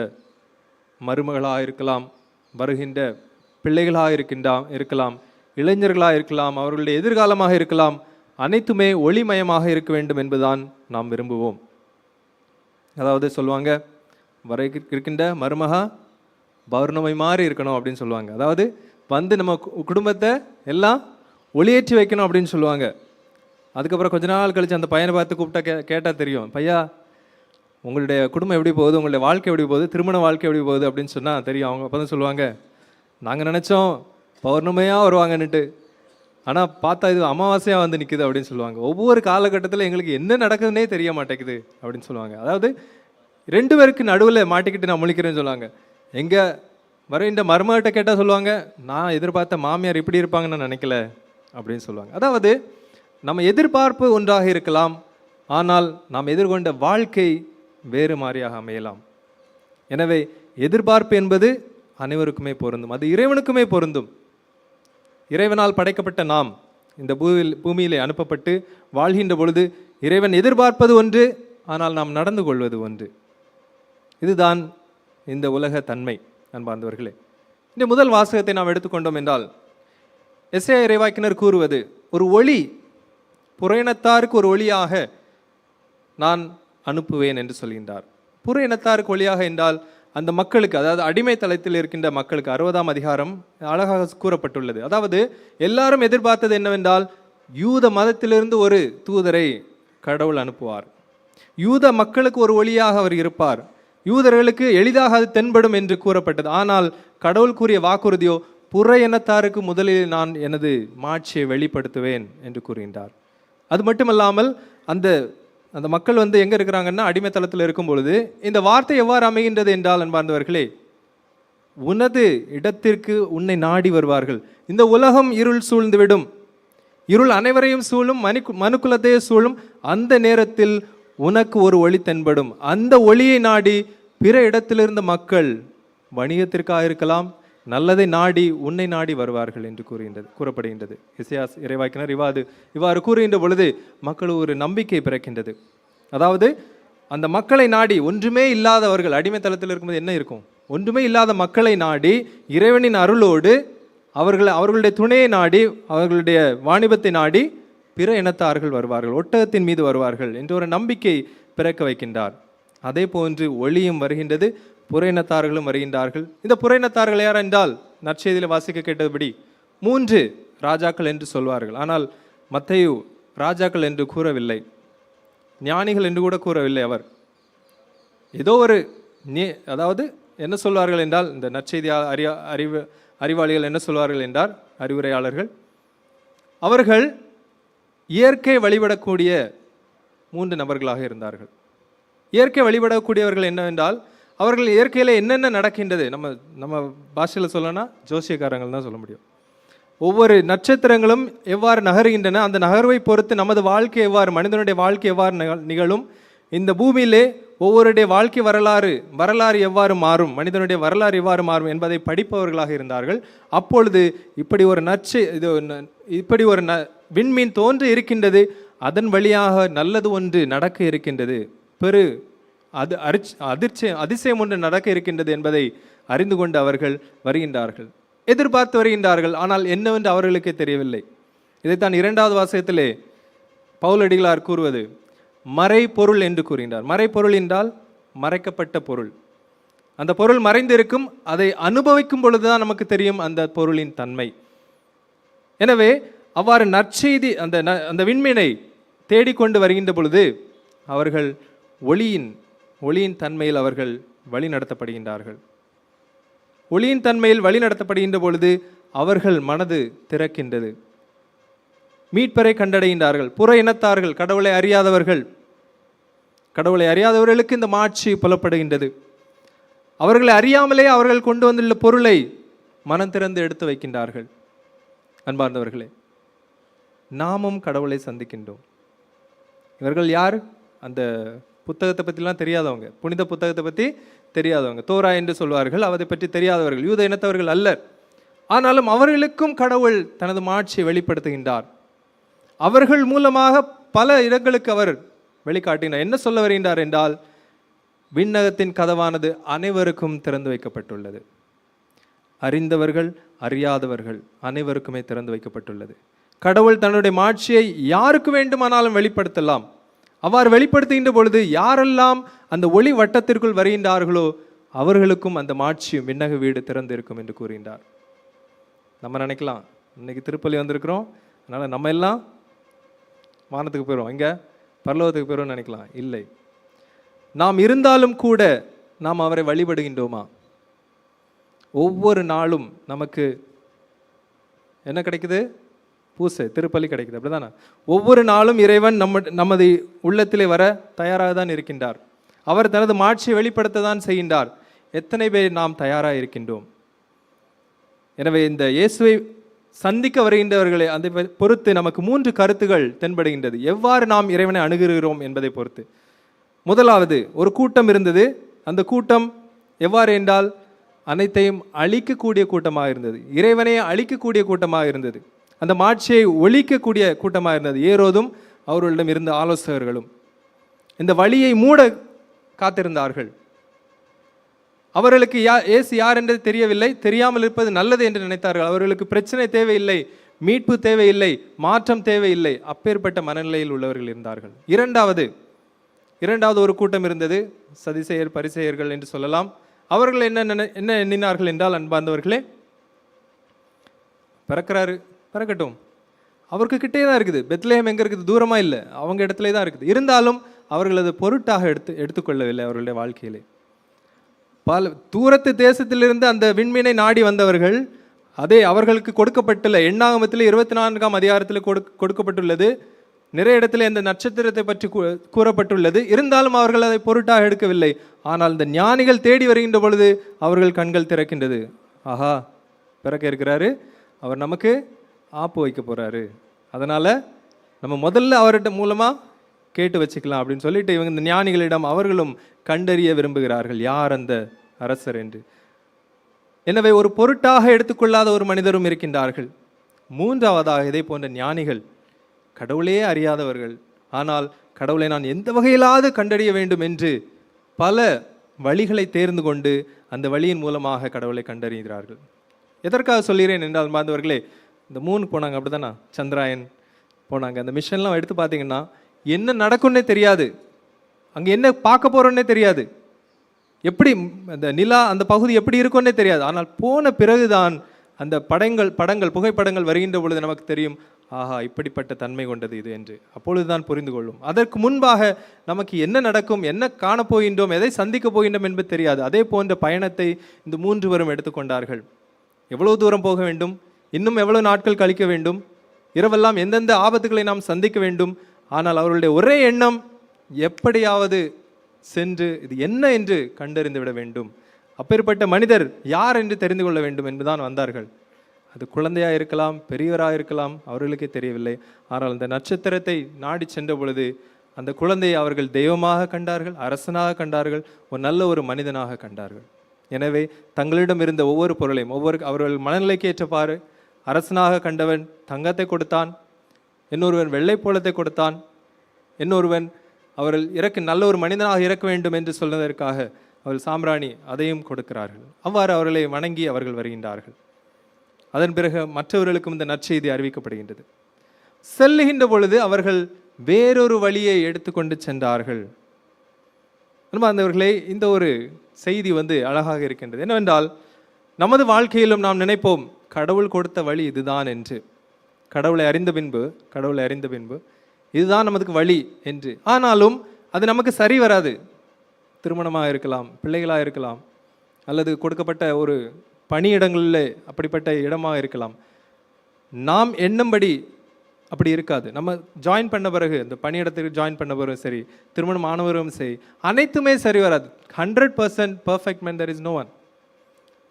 மருமகளாக இருக்கலாம், வருகின்ற பிள்ளைகளாக இருக்கலாம், இளைஞர்களாக இருக்கலாம், அவர்களுடைய எதிர்காலமாக இருக்கலாம், அனைத்துமே ஒளிமயமாக இருக்க வேண்டும் என்பதுதான் நாம் விரும்புவோம். அதாவது சொல்லுவாங்க, வர இருக்கின்ற மருமகா பௌர்ணமி மாதிரி இருக்கணும் அப்படின்னு சொல்லுவாங்க. அதாவது வந்து நம்ம குடும்பத்தை எல்லாம் ஒளியேற்றி வைக்கணும் அப்படின்னு சொல்லுவாங்க. அதுக்கப்புறம் கொஞ்ச நாள் கழித்து அந்த பையனை பார்த்து கூப்பிட்டா கேட்டால் தெரியும், பையா உங்களுடைய குடும்பம் எப்படி போகுது, உங்களுடைய வாழ்க்கை எப்படி போகுது, திருமண வாழ்க்கை எப்படி போகுது அப்படின்னு சொன்னால் தெரியும். அவங்க அப்போ தான் சொல்லுவாங்க, நாங்கள் நினச்சோம் பௌர்ணமையாக வருவாங்கன்னுட்டு, ஆனால் பார்த்தா இது அமாவாசையாக வந்து நிற்குது அப்படின்னு சொல்லுவாங்க. ஒவ்வொரு காலகட்டத்தில் எங்களுக்கு என்ன நடக்குதுன்னே தெரிய மாட்டேங்குது அப்படின்னு சொல்லுவாங்க. அதாவது 2 பேருக்கு நடுவில் மாட்டிக்கிட்டு நான் முழிக்கிறேன்னு சொல்லுவாங்க. எங்கே வர இந்த மருமகிட்ட கேட்டால் சொல்லுவாங்க, நான் எதிர்பார்த்த மாமியார் இப்படி இருப்பாங்கன்னு நான் நினைக்கல அப்படின்னு சொல்லுவாங்க. அதாவது நம்ம எதிர்பார்ப்பு ஒன்றாக இருக்கலாம், ஆனால் நாம் எதிர்கொண்ட வாழ்க்கை வேறு மாதிரியாக அமையலாம். எனவே எதிர்பார்ப்பு என்பது அனைவருக்குமே பொருந்தும், அது இறைவனுக்குமே பொருந்தும். இறைவனால் படைக்கப்பட்ட நாம் இந்த பூமியிலே அனுப்பப்பட்டு வாழ்கின்ற பொழுது இறைவன் எதிர்பார்ப்பது ஒன்று, ஆனால் நாம் நடந்து கொள்வது ஒன்று. இதுதான் இந்த உலக தன்மை. அன்பார்ந்தவர்களே, இந்த முதல் வாசகத்தை நாம் எடுத்துக்கொண்டோம் என்றால், எசேயா இறைவாக்கினர் கூறுவது, ஒரு ஒளி புற இனத்தாருக்கு ஒரு ஒளியாக நான் அனுப்புவேன் என்று சொல்கின்றார். புற இனத்தாருக்கு ஒளியாக என்றால் அந்த மக்களுக்கு, அதாவது அடிமை தளத்தில் இருக்கின்ற மக்களுக்கு 60ஆம் அதிகாரம் அழகாக கூறப்பட்டுள்ளது. அதாவது எல்லாரும் எதிர்பார்த்தது என்னவென்றால், யூத மதத்திலிருந்து ஒரு தூதரை கடவுள் அனுப்புவார், யூத மக்களுக்கு ஒரு ஒளியாக அவர் இருப்பார், யூதர்களுக்கு எளிதாக அது தென்படும் என்று கூறப்பட்டது. ஆனால் கடவுள் கூறிய வாக்குறுதியோ, புற இனத்தாருக்கு முதலில் நான் எனது மாட்சியை வெளிப்படுத்துவேன் என்று கூறுகின்றார். அது மட்டுமல்லாமல் அந்த அந்த மக்கள் எங்கே இருக்கிறாங்கன்னா அடிமைத்தளத்தில் இருக்கும் பொழுது இந்த வார்த்தை எவ்வாறு அமைகின்றது என்றால், அன்பார்ந்தவர்களே, உனது இடத்திற்கு உன்னை நாடி வருவார்கள். இந்த உலகம் இருள் சூழ்ந்துவிடும், இருள் அனைவரையும் சூழும், மனுக்குலத்தையே சூழும். அந்த நேரத்தில் உனக்கு ஒரு ஒளி தென்படும். அந்த ஒளியை நாடி பிற இடத்திலிருந்த மக்கள் வணிகத்திற்காக இருக்கலாம், நல்லதை நாடி உன்னை நாடி வருவார்கள் என்று கூறப்படுகின்றது. எசேயா இறைவாக்கினர் இவ்வாறு கூறுகின்ற பொழுது மக்கள் ஒரு நம்பிக்கை பிறக்கின்றது. அதாவது அந்த மக்களை நாடி, ஒன்றுமே இல்லாதவர்கள் அடிமைத்தளத்தில் இருக்கும்போது என்ன இருக்கும், ஒன்றுமே இல்லாத மக்களை நாடி இறைவனின் அருளோடு அவர்களுடைய துணையை நாடி, அவர்களுடைய வாணிபத்தை நாடி பிற இனத்தார்கள் வருவார்கள், ஒட்டகத்தின் மீது வருவார்கள் என்ற ஒரு நம்பிக்கை பிறக்க வைக்கின்றார். அதே போன்று ஒளியும் வருகின்றது, புற இனத்தார்களும் வருகின்றார்கள். இந்த புற இனத்தார்கள் யார் என்றால், நற்செய்தியில் வாசிக்க கேட்டபடி 3 ராஜாக்கள் என்று சொல்வார்கள். ஆனால் மத்தேயு ராஜாக்கள் என்று கூறவில்லை, ஞானிகள் என்று கூட கூறவில்லை. அவர் ஏதோ ஒரு அதாவது என்ன சொல்வார்கள் என்றால், இந்த நற்செய்தி அறிவாளிகள் என்ன சொல்வார்கள் என்றால், அறிவுரையாளர்கள், அவர்கள் இயற்கை வழிபடக்கூடிய 3 நபர்களாக இருந்தார்கள். இயற்கை வழிபடக்கூடியவர்கள் என்னவென்றால், அவர்கள் இயற்கையில் என்னென்ன நடக்கின்றது, நம்ம பாஷையில் சொல்லணும்னா ஜோசியக்காரங்கள் தான் சொல்ல முடியும். ஒவ்வொரு நட்சத்திரங்களும் எவ்வாறு நகருகின்றன, அந்த நகர்வை பொறுத்து நமது வாழ்க்கை எவ்வாறு, மனிதனுடைய வாழ்க்கை எவ்வாறு நிகழும், இந்த பூமியிலே ஒவ்வொருடைய வாழ்க்கை வரலாறு எவ்வாறு மாறும், மனிதனுடைய வரலாறு எவ்வாறு மாறும் என்பதை படிப்பவர்களாக இருந்தார்கள். அப்பொழுது இப்படி ஒரு விண்மீன் தோன்றி இருக்கின்றது, அதன் வழியாக நல்லது ஒன்று நடக்க இருக்கின்றது, அதிசயம் ஒன்று நடக்க இருக்கின்றது என்பதை அறிந்து கொண்டு அவர்கள் வருகின்றார்கள், எதிர்பார்த்து வருகின்றார்கள். ஆனால் என்னவென்று அவர்களுக்கே தெரியவில்லை. இதைத்தான் 2வது வாசகத்திலே பவுலடிகளார் கூறுவது மறைபொருள் என்று கூறுகின்றார். மறைபொருள் என்றால் மறைக்கப்பட்ட பொருள். அந்த பொருள் மறைந்திருக்கும், அதை அனுபவிக்கும் பொழுதுதான் நமக்கு தெரியும் அந்த பொருளின் தன்மை. எனவே அவ்வாறு நற்செய்தி அந்த விண்மீனை தேடிக்கொண்டு வருகின்ற பொழுது அவர்கள் ஒளியின் தன்மையில் அவர்கள் வழி நடத்தப்படுகின்றார்கள். ஒளியின் தன்மையில் வழி நடத்தப்படுகின்ற பொழுது அவர்கள் மனது திறக்கின்றது, மீட்பரை கண்டடைகின்றார்கள். புற இனத்தார்கள், கடவுளை அறியாதவர்களுக்கு இந்த மாட்சி புலப்படுகின்றது. அவர்களை அறியாமலே அவர்கள் கொண்டு வந்துள்ள பொருளை மனம் திறந்து எடுத்து வைக்கின்றார்கள். அன்பார்ந்தவர்களே, நாமும் கடவுளை சந்திக்கின்றோம். இவர்கள் யார்? அந்த புத்தகத்தை பற்றிலாம் தெரியாதவங்க, புனித புத்தகத்தை பற்றி தெரியாதவங்க, தோரா என்று சொல்வார்கள், அதை பற்றி தெரியாதவர்கள், யூத இனத்தவர்கள் அல்லர். ஆனாலும் அவர்களுக்கும் கடவுள் தனது மாட்சியை வெளிப்படுத்துகின்றார். அவர்கள் மூலமாக பல இடங்களுக்கு அவர் வெளிக்காட்டினார். என்ன சொல்ல வருகின்றார் என்றால், விண்ணகத்தின் கதவானது அனைவருக்கும் திறந்து வைக்கப்பட்டுள்ளது. அறிந்தவர்கள் அறியாதவர்கள் அனைவருக்குமே திறந்து வைக்கப்பட்டுள்ளது. கடவுள் தன்னுடைய மாட்சியை யாருக்கு வேண்டுமானாலும் வெளிப்படுத்தலாம். அவ்வாறு வெளிப்படுத்துகின்ற பொழுது யாரெல்லாம் அந்த ஒளி வட்டத்திற்குள் வருகின்றார்களோ அவர்களுக்கும் அந்த மாட்சியும் விண்ணக வீடு திறந்து இருக்கும் என்று கூறுகின்றார். நம்ம நினைக்கலாம், இன்னைக்கு திருப்பலி வந்திருக்கிறோம், அதனால் நம்ம எல்லாம் வானத்துக்கு போயிடுவோம், இங்கே பரலோகத்துக்கு போயிடுவோம்னு நினைக்கலாம். இல்லை, நாம் இருந்தாலும் கூட நாம் அவரை வழிபடுகின்றோமா? ஒவ்வொரு நாளும் நமக்கு என்ன கிடைக்குது? பூசை திருப்பலி கிடைக்குது, அப்படிதானே? ஒவ்வொரு நாளும் இறைவன் நமது உள்ளத்திலே வர தயாராக தான் இருக்கின்றார். அவர் தனது மாட்சியை வெளிப்படுத்த தான் செய்கின்றார். எத்தனை பேர் நாம் தயாராக இருக்கின்றோம்? எனவே இந்த இயேசுவை சந்திக்க வருகின்றவர்களை அதை பொறுத்து நமக்கு 3 கருத்துகள் தென்படுகின்றது, எவ்வாறு நாம் இறைவனை அணுகுகிறோம் என்பதை பொறுத்து. முதலாவது, ஒரு கூட்டம் இருந்தது. அந்த கூட்டம் எவ்வாறு என்றால் அனைத்தையும் அழிக்கக்கூடிய கூட்டமாக இருந்தது, இறைவனை அழிக்கக்கூடிய கூட்டமாக இருந்தது, அந்த மாட்சியை ஒழிக்கக்கூடிய கூட்டமாக இருந்தது. ஏரோதும் அவர்களிடம் இருந்த ஆலோசகர்களும் இந்த வழியை மூட காத்திருந்தார்கள். அவர்களுக்கு இயேசு யார் என்று தெரியவில்லை, தெரியாமல் இருப்பது நல்லது என்று நினைத்தார்கள். அவர்களுக்கு பிரச்சனை தேவையில்லை, மீட்பு தேவையில்லை, மாற்றம் தேவையில்லை. அப்பேற்பட்ட மனநிலையில் உள்ளவர்கள் இருந்தார்கள். இரண்டாவது ஒரு கூட்டம் இருந்தது, சதிசேயர் பரிசேயர்கள் என்று சொல்லலாம். அவர்கள் என்ன எண்ணினார்கள் என்றால், அன்பார்ந்தவர்களே, பிறக்கட்டும், அவருக்கு கிட்டே தான் இருக்குது, பெத்லஹேம் எங்கே இருக்குது, தூரமாக இல்லை, அவங்க இடத்துல தான் இருக்குது. இருந்தாலும் அவர்கள் அதை பொருட்டாக எடுத்துக்கொள்ளவில்லை. அவர்களுடைய வாழ்க்கையிலே பல தூரத்து தேசத்திலிருந்து அந்த விண்மீனை நாடி வந்தவர்கள், அதே அவர்களுக்கு கொடுக்கப்பட்டுள்ள எண்ணாகமத்தில் 24ஆம் அதிகாரத்தில் கொடுக்கப்பட்டுள்ளது. நிறைய இடத்துல இந்த நட்சத்திரத்தை பற்றி கூறப்பட்டுள்ளது. இருந்தாலும் அவர்கள் அதை பொருட்டாக எடுக்கவில்லை. ஆனால் இந்த ஞானிகள் தேடி வருகின்ற பொழுது அவர்கள் கண்கள் திறக்கின்றது. ஆஹா, பிறக்க இருக்கிறாரு, அவர் நமக்கு ஆப்பு வைக்க போறாரு, அதனால நம்ம முதல்ல அவர்கிட்ட மூலமாக கேட்டு வச்சுக்கலாம் அப்படின்னு சொல்லிட்டு இவங்க இந்த ஞானிகளிடம் அவர்களும் கண்டறிய விரும்புகிறார்கள் யார் அந்த அரசர் என்று. எனவே ஒரு பொருட்டாக எடுத்துக்கொள்ளாத ஒரு மனிதரும் இருக்கின்றார்கள். மூன்றாவதாக இதே போன்ற ஞானிகள், கடவுளே அறியாதவர்கள், ஆனால் கடவுளை நான் எந்த வகையிலாவது கண்டறிய வேண்டும் என்று பல வழிகளை தேர்ந்து கொண்டு அந்த வழியின் மூலமாக கடவுளை கண்டறிகிறார்கள். எதற்காக சொல்கிறேன் என்றால், மாந்தவர்களே, இந்த 3 போனாங்க, அப்படிதானா? சந்திராயன் போனாங்க. அந்த மிஷன்லாம் எடுத்து பார்த்தீங்கன்னா என்ன நடக்கும்னே தெரியாது, அங்கே என்ன பார்க்க போகிறோன்னே தெரியாது, எப்படி அந்த நிலா அந்த பகுதி எப்படி இருக்குன்னே தெரியாது. ஆனால் போன பிறகுதான் அந்த படங்கள் புகைப்படங்கள் வருகின்ற பொழுது நமக்கு தெரியும், ஆஹா, இப்படிப்பட்ட தன்மை கொண்டது இது என்று. அப்பொழுதுதான் புரிந்து கொள்ளும். அதற்கு முன்பாக நமக்கு என்ன நடக்கும், என்ன காணப்போகின்றோம், எதை சந்திக்க போகின்றோம் என்பது தெரியாது. அதே போன்ற பயணத்தை இந்த 3 பேரும் எடுத்துக்கொண்டார்கள். எவ்வளவு தூரம் போக வேண்டும், இன்னும் எவ்வளவு நாட்கள் கழிக்க வேண்டும், இரவெல்லாம் எந்தெந்த ஆபத்துக்களை நாம் சந்திக்க வேண்டும். ஆனால் அவர்களுடைய ஒரே எண்ணம், எப்படியாவது சென்று இது என்ன என்று கண்டறிந்து விட வேண்டும், அப்பேற்பட்ட மனிதர் யார் என்று தெரிந்து கொள்ள வேண்டும் என்றுதான் வந்தார்கள். அது குழந்தையாக இருக்கலாம், பெரியவராக இருக்கலாம், அவர்களுக்கே தெரியவில்லை. ஆனால் அந்த நட்சத்திரத்தை நாடி சென்ற பொழுது அந்த குழந்தையை அவர்கள் தெய்வமாக கண்டார்கள், அரசனாக கண்டார்கள், ஒரு நல்ல ஒரு மனிதனாக கண்டார்கள். எனவே தங்களிடம் இருந்த ஒவ்வொரு பொருளையும் அவர்கள் மனநிலைக்கு ஏற்றப்பாறு, அரசனாக கண்டவன் தங்கத்தை கொடுத்தான், இன்னொருவன் வெள்ளை போலத்தை கொடுத்தான், இன்னொருவன் அவர்கள் நல்ல ஒரு மனிதனாக இறக்க வேண்டும் என்று சொன்னதற்காக அவர்கள் சாம்பிராணி அதையும் கொடுக்கிறார்கள். அவ்வாறு அவர்களை வணங்கி அவர்கள் வருகின்றார்கள். அதன் பிறகு மற்றவர்களுக்கும் இந்த நற்செய்தி அறிவிக்கப்படுகின்றது. செல்லுகின்ற பொழுது அவர்கள் வேறொரு வழியை எடுத்துக்கொண்டு சென்றார்கள். அன்பார்ந்தவர்களே, இந்த ஒரு செய்தி அழகாக இருக்கின்றது. என்னவென்றால், நமது வாழ்க்கையிலும் நாம் நினைப்போம் கடவுள் கொடுத்த வழி இதுதான் என்று, கடவுளை அறிந்த பின்பு இதுதான் நமக்கு வழி என்று. ஆனாலும் அது நமக்கு சரி வராது. திருமணமாக இருக்கலாம், பிள்ளைகளாக இருக்கலாம், அல்லது கொடுக்கப்பட்ட ஒரு பணியிடங்களில் அப்படிப்பட்ட இடமாக இருக்கலாம். நாம் எண்ணும்படி அப்படி இருக்காது. நம்ம ஜாயின் பண்ண பிறகு, இந்த பணியிடத்துக்கு ஜாயின் பண்ண பிறகு சரி, திருமணம் ஆனவரும் சரி, அனைத்துமே சரி வராது. 100% perfect man there is no one.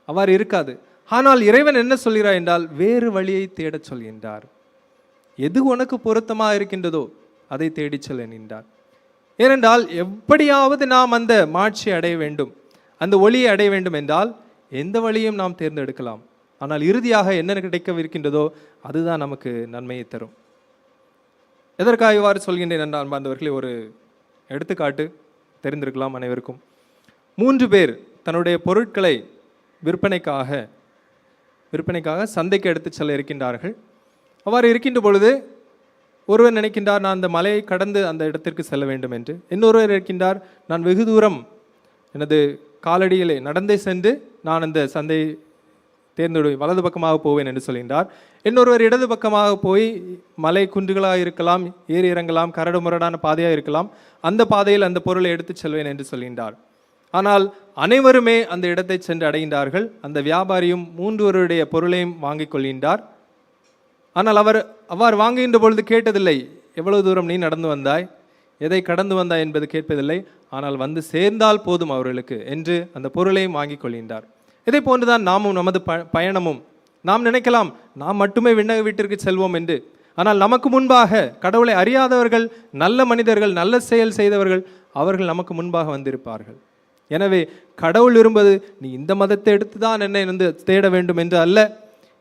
அவ்வாறு இருக்காது. ஆனால் இறைவன் என்ன சொல்கிறார் என்றால், வேறு வழியை தேடச் சொல்கின்றார். எது உனக்கு பொருத்தமாக இருக்கின்றதோ அதை தேடிச் செல் என்கின்றார். ஏனென்றால் எப்படியாவது நாம் அந்த மாட்சியை அடைய வேண்டும், அந்த ஒளியை அடைய வேண்டும் என்றால் எந்த வழியும் நாம் தேர்ந்தெடுக்கலாம். ஆனால் இறுதியாக என்ன கிடைக்கவிருக்கின்றதோ அதுதான் நமக்கு நன்மையை தரும். எதற்காக இவ்வாறு சொல்கின்றேன் என்றால், அன்பார்ந்தவர்களே, ஒரு எடுத்துக்காட்டு தெரிந்திருக்கலாம் அனைவருக்கும். 3 பேர் தன்னுடைய பொருட்களை விற்பனைக்காக சந்தைக்கு எடுத்து செல்ல இருக்கின்றார்கள். அவ்வாறு இருக்கின்ற பொழுது ஒருவர் நினைக்கின்றார், நான் அந்த மலையை கடந்து அந்த இடத்திற்கு செல்ல வேண்டும் என்று. இன்னொருவர் இருக்கின்றார், நான் வெகு தூரம் எனது காலடியிலே நடந்தே சென்று நான் அந்த சந்தையை தேர்ந்தெடுவேன், வலது பக்கமாக போவேன் என்று சொல்கின்றார். இன்னொருவர் இடது பக்கமாக போய், மலை குன்றுகளாக இருக்கலாம், ஏறி இறங்கலாம், கரடு முரடான பாதையாக இருக்கலாம், அந்த பாதையில் அந்த பொருளை எடுத்து செல்வேன் என்று சொல்கின்றார். ஆனால் அனைவருமே அந்த இடத்தை சென்று அடைகின்றார்கள். அந்த வியாபாரியும் 3 பொருளையும் வாங்கிக் கொள்கின்றார். ஆனால் அவ்வாறு வாங்குகின்ற பொழுது கேட்டதில்லை, எவ்வளவு தூரம் நீ நடந்து வந்தாய், எதை கடந்து வந்தாய் என்பது கேட்பதில்லை. ஆனால் வந்து சேர்ந்தால் போதும் அவர்களுக்கு என்று அந்த பொருளையும் வாங்கிக் கொள்கின்றார். இதை போன்றுதான் நாமும் நமது பயணமும். நாம் நினைக்கலாம் நாம் மட்டுமே விண்ணக வீட்டிற்கு செல்வோம் என்று. ஆனால் நமக்கு முன்பாக கடவுளை அறியாதவர்கள், நல்ல மனிதர்கள், நல்ல செயல் செய்தவர்கள், அவர்கள் நமக்கு முன்பாக வந்திருப்பார்கள். எனவே கடவுள் விரும்புவது நீ இந்த மதத்தை எடுத்து தான் என்னை வந்து தேட வேண்டும் என்று அல்ல,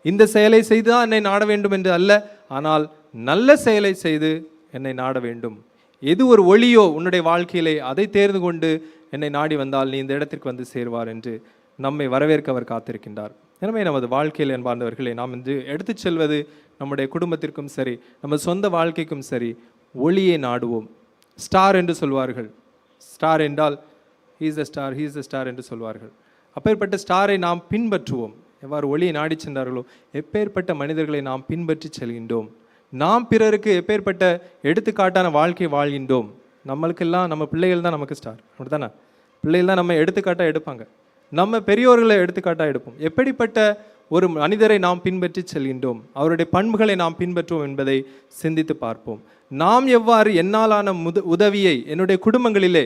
இந்த செயலை செய்து தான் என்னை நாட வேண்டும் என்று அல்ல, ஆனால் நல்ல செயலை செய்து என்னை நாட வேண்டும். எது ஒரு ஒளியோ உன்னுடைய வாழ்க்கையிலே அதை தேர்ந்து கொண்டு என்னை நாடி வந்தால் நீ இந்த இடத்திற்கு வந்து சேர்வார் என்று நம்மை வரவேற்க அவர் காத்திருக்கின்றார். எனவே நமது வாழ்க்கையில் என்பார்ந்தவர்களை நாம் வந்து எடுத்துச் செல்வது நம்முடைய குடும்பத்திற்கும் சரி, நம்ம சொந்த வாழ்க்கைக்கும் சரி, ஒளியை நாடுவோம். ஸ்டார் என்று சொல்வார்கள். ஸ்டார் என்றால் he's a star, he's a star என்று சொல்வார்கள். அப்பேற்பட்ட ஸ்டாரை நாம் பின்பற்றுவோம். எவ்வாறு ஒளியை நாடி சென்றார்களோ எப்பேற்பட்ட மனிதர்களை நாம் பின்பற்றி செல்கின்றோம். நாம் பிறருக்கு எப்பேற்பட்ட எடுத்துக்காட்டான வாழ்க்கை வாழ்கின்றோம். நம்மளுக்கெல்லாம் நம்ம பிள்ளைகள் தான் நமக்கு ஸ்டார், அப்படி தானே? பிள்ளைகள் தான் நம்ம எடுத்துக்காட்டாக எடுப்பாங்க. நம்ம பெரியோர்களை எடுத்துக்காட்டாக எடுப்போம். எப்படிப்பட்ட ஒரு மனிதரை நாம் பின்பற்றி செல்கின்றோம், அவருடைய பண்புகளை நாம் பின்பற்றுவோம் என்பதை சிந்தித்து பார்ப்போம். நாம் எவ்வாறு என்னாலான உதவியை என்னுடைய குடும்பங்களிலே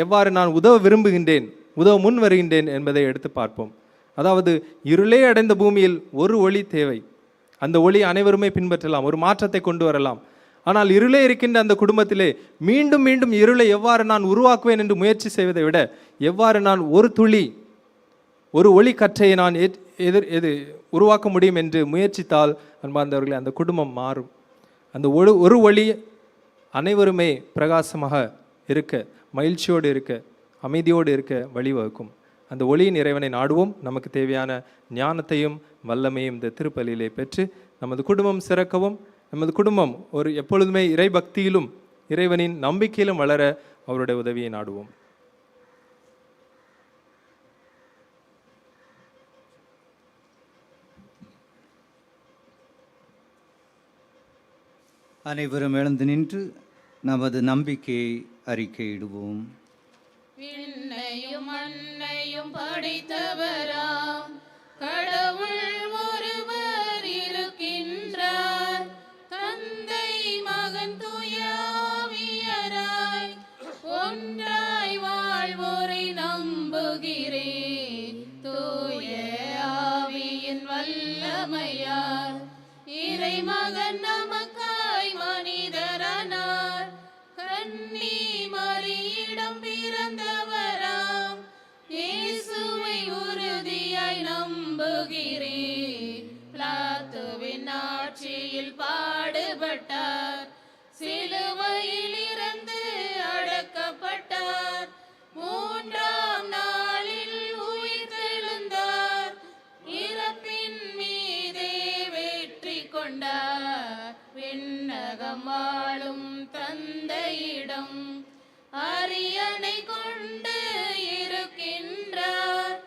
எவ்வாறு நான் உதவ விரும்புகின்றேன், உதவ முன் வருகின்றேன் என்பதை எடுத்து பார்ப்போம். அதாவது இருளே அடைந்த பூமியில் ஒரு ஒளி தேவை. அந்த ஒளி அனைவருமே பின்பற்றலாம், ஒரு மாற்றத்தை கொண்டு வரலாம். ஆனால் இருளே இருக்கின்ற அந்த குடும்பத்திலே மீண்டும் மீண்டும் இருளை எவ்வாறு நான் உருவாக்குவேன் என்று முயற்சி செய்வதை விட எவ்வாறு நான் ஒரு துளி, ஒரு ஒளி கற்றையை நான் உருவாக்க முடியும் என்று முயற்சித்தால் அன்பார்ந்தவர்களே அந்த குடும்பம் மாறும். அந்த ஒரு ஒளி அனைவருமே பிரகாசமாக இருக்க, மகிழ்ச்சியோடு இருக்க, அமைதியோடு இருக்க வழிவகுக்கும். அந்த ஒளியின் இறைவனை நாடுவோம். நமக்கு தேவையான ஞானத்தையும் வல்லமையும் இந்த திருப்பலியிலே பெற்று நமது குடும்பம் சிறக்கவும், நமது குடும்பம் ஒரு எப்பொழுதுமே இறை பக்தியிலும் இறைவனின் நம்பிக்கையிலும் வளர அவருடைய உதவியை நாடுவோம். அனைவரும் எழுந்து நின்று நமது நம்பிக்கையை அறிக்கையிடுவோம். விண்ணையும் மண்ணையும் படைத்தவராம் கடவுள் ஒருவர் இருக்கின்றார், தந்தை மகன் தூய ஆவியராய் ஒன்றாய் வாழ்வோரை நம்புகிறேன். தூய ஆவியின் வல்லமையால் இறைமகன் நமக்காய் மனிதரானார், கன்னி மரியிடம் பிறந்தவராம் இயேசுவை உறுதியாய் நம்புகிறேன். பிலாத்துவின் ஆட்சியில் பாடுபட்டார், சிலுவையில் இறந்து அடக்கப்பட்டார், மூன்றாம் நாளில் உயிர்த்தெழுந்தார், இறப்பின் மீதே வெற்றி கொண்டார். விண்ணகம் வாழும் தந்தையிடம் அரியணை கொண்டு இருக்கின்றார்,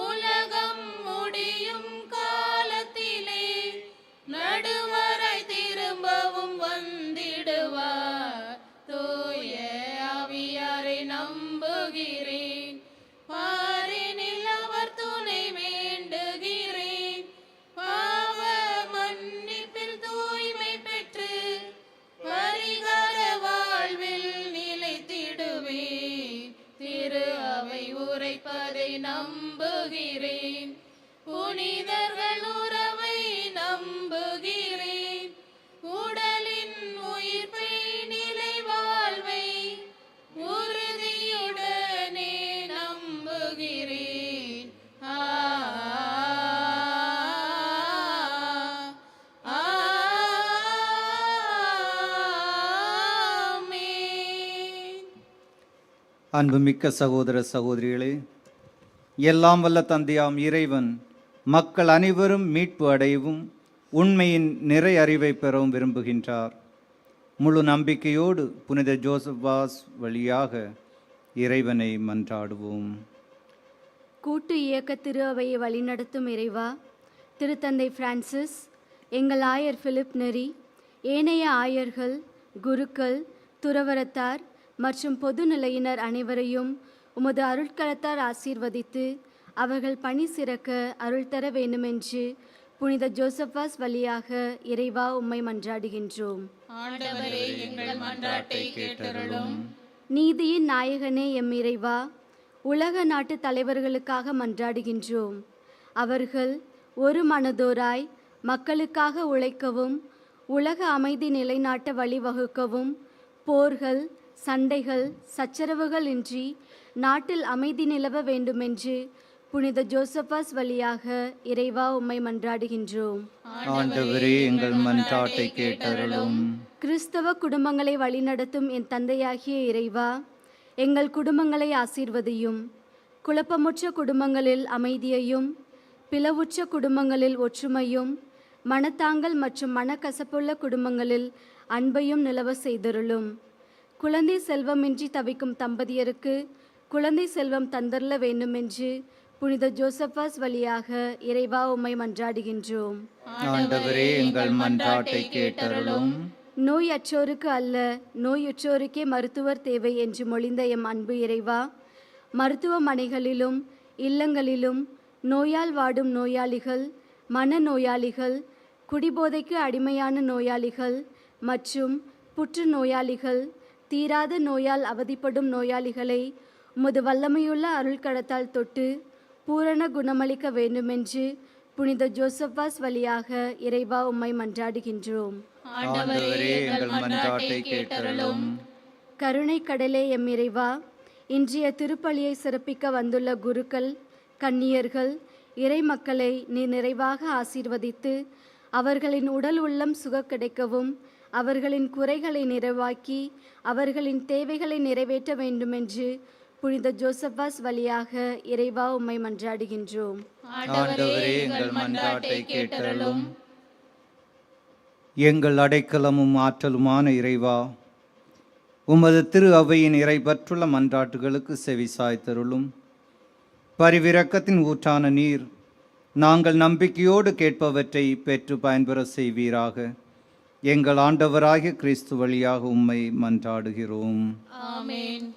உலகம் முடியும் காலத்திலே நடுவரை திரும்பவும் வந்திடுவார். தூய ஆவியாரை நம்புகிறேன், பாரினில் அவர் துணை வேண்டுகிறேன், பாவ மன்னிப்பில் தூய்மை பெற்று பரிகார வாழ்வில் நிலைத்திடுவேன். திரு அவை உரைப்பதை நம்புகிறேன், புனிதர்கள் உறவை நம்புகிறேன், உடலின் உயிர்ப்பை நிலை வாழ்வை உறுதியுடனே நம்புகிறேன். அன்புமிக்க சகோதர சகோதரிகளே, எல்லாம் வல்ல தந்தையாம் இறைவன் மக்கள் அனைவரும் மீட்பு அடையவும் உண்மையின் நிறை அறிவை பெறவும் விரும்புகின்றார். முழு நம்பிக்கையோடு புனித ஜோசப் வாஸ் வழியாக இறைவனை மன்றாடுவோம். கூட்டு இயக்க திரு அவையை வழிநடத்தும் இறைவா, திருத்தந்தை பிரான்சிஸ், எங்கள் ஆயர் பிலிப் நெறி, ஏனைய ஆயர்கள், குருக்கள், துறவரத்தார் மற்றும் பொதுநிலையினர் அனைவரையும் உமது அருட்கரத்தார் ஆசீர்வதித்து அவர்கள் பணி சிறக்க அருள் தர வேண்டுமென்று புனித ஜோசப்பாஸ் வழியாக இறைவா உம்மை மன்றாடுகின்றோம். ஆண்டவரே எங்கள் மன்றாட்டை கேட்டருளும். நீதியின் நாயகனே எம் இறைவா, உலக நாட்டு தலைவர்களுக்காக மன்றாடுகின்றோம். அவர்கள் ஒரு மனதோராய் மக்களுக்காக உழைக்கவும் உலக அமைதி நிலைநாட்ட வழிவகுக்கவும் போர்கள், சண்டைகள், சச்சரவுகள் இன்றி நாட்டில் அமைதி நிலவ வேண்டுமென்று புனித ஜோசப்பாஸ் வழியாக இறைவா உம்மை மன்றாடுகின்றோம். ஆண்டவரே எங்கள் மன்றாட்டை கேட்டருளும். கிறிஸ்தவ குடும்பங்களை வழிநடத்தும் என் தந்தையாகிய இறைவா, எங்கள் குடும்பங்களை ஆசீர்வதியும். குழப்பமுற்ற குடும்பங்களில் அமைதியையும் பிளவுற்ற குடும்பங்களில் ஒற்றுமையும் மனத்தாங்கல் மற்றும் மனக்கசப்புள்ள குடும்பங்களில் அன்பையும் நிலவ செய்தருளும். குழந்தை செல்வமின்றி தவிக்கும் தம்பதியருக்கு குழந்தை செல்வம் தந்தரல வேண்டுமென்று புனித ஜோசப்பாஸ் வழியாக இறைவா உம்மை மன்றாடுகின்றோம். ஆண்டவரே எங்கள் மன்றாட்டை கேட்டருளும். நோயற்றோருக்கு அல்ல, நோயுற்றோருக்கே மருத்துவர் தேவை என்று மொழிந்த எம் அன்பு இறைவா, மருத்துவமனைகளிலும் இல்லங்களிலும் நோயால் வாடும் நோயாளிகள், மனநோயாளிகள், குடிபோதைக்கு அடிமையான நோயாளிகள் மற்றும் புற்று நோயாளிகள், தீராத நோயால் அவதிப்படும் நோயாளிகளை உமது வல்லமையுள்ள அருள்கடத்தால் தொட்டு பூரண குணமளிக்க வேண்டுமென்று புனித ஜோசப்பாஸ் வழியாக இறைவா உம்மை மன்றாடுகின்றோம். ஆண்டவரே எங்கள் மன்றாட்டை கேட்டருளும். கருணை கடலே எம் இறைவா, இன்றைய திருப்பலியை சிறப்பிக்க வந்துள்ள குருக்கள், கன்னியர்கள், இறை மக்களை நீ நிறைவாக ஆசீர்வதித்து அவர்களின் உடல் உள்ளம் சுக கிடைக்கவும் அவர்களின் குறைகளை நிறைவாக்கி அவர்களின் தேவைகளை நிறைவேற்ற வேண்டுமென்று புனித ஜோசப்பாஸ் வழியாக இறைவா உம்மை மன்றாடுகின்றோம். ஆண்டவரே எங்கள் மன்றாட்டை கேட்டருளும். எங்கள் அடைக்கலமும் ஆற்றலுமான இறைவா, உமது திரு அவையின் இறைபற்றுள்ள மன்றாட்டுகளுக்கு செவிசாய்த்தருளும். பரிவிரக்கத்தின் ஊற்றான நீர் நாங்கள் நம்பிக்கையோடு கேட்பவற்றை பெற்று பயன்பெற செய்வீராக. எங்கள் ஆண்டவராகிய கிறிஸ்து வழியாக உம்மை மன்றாடுகிறோம். ஆமென்.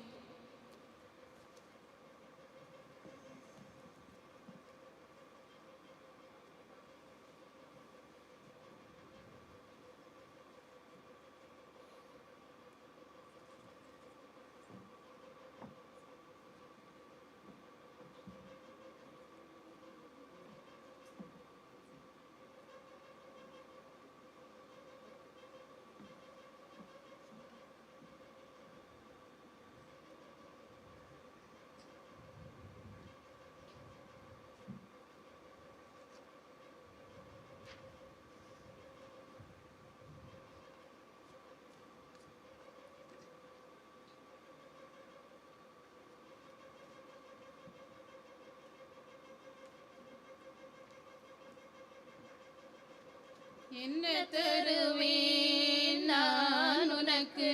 என்ன தருவேன் நான் உனக்கு,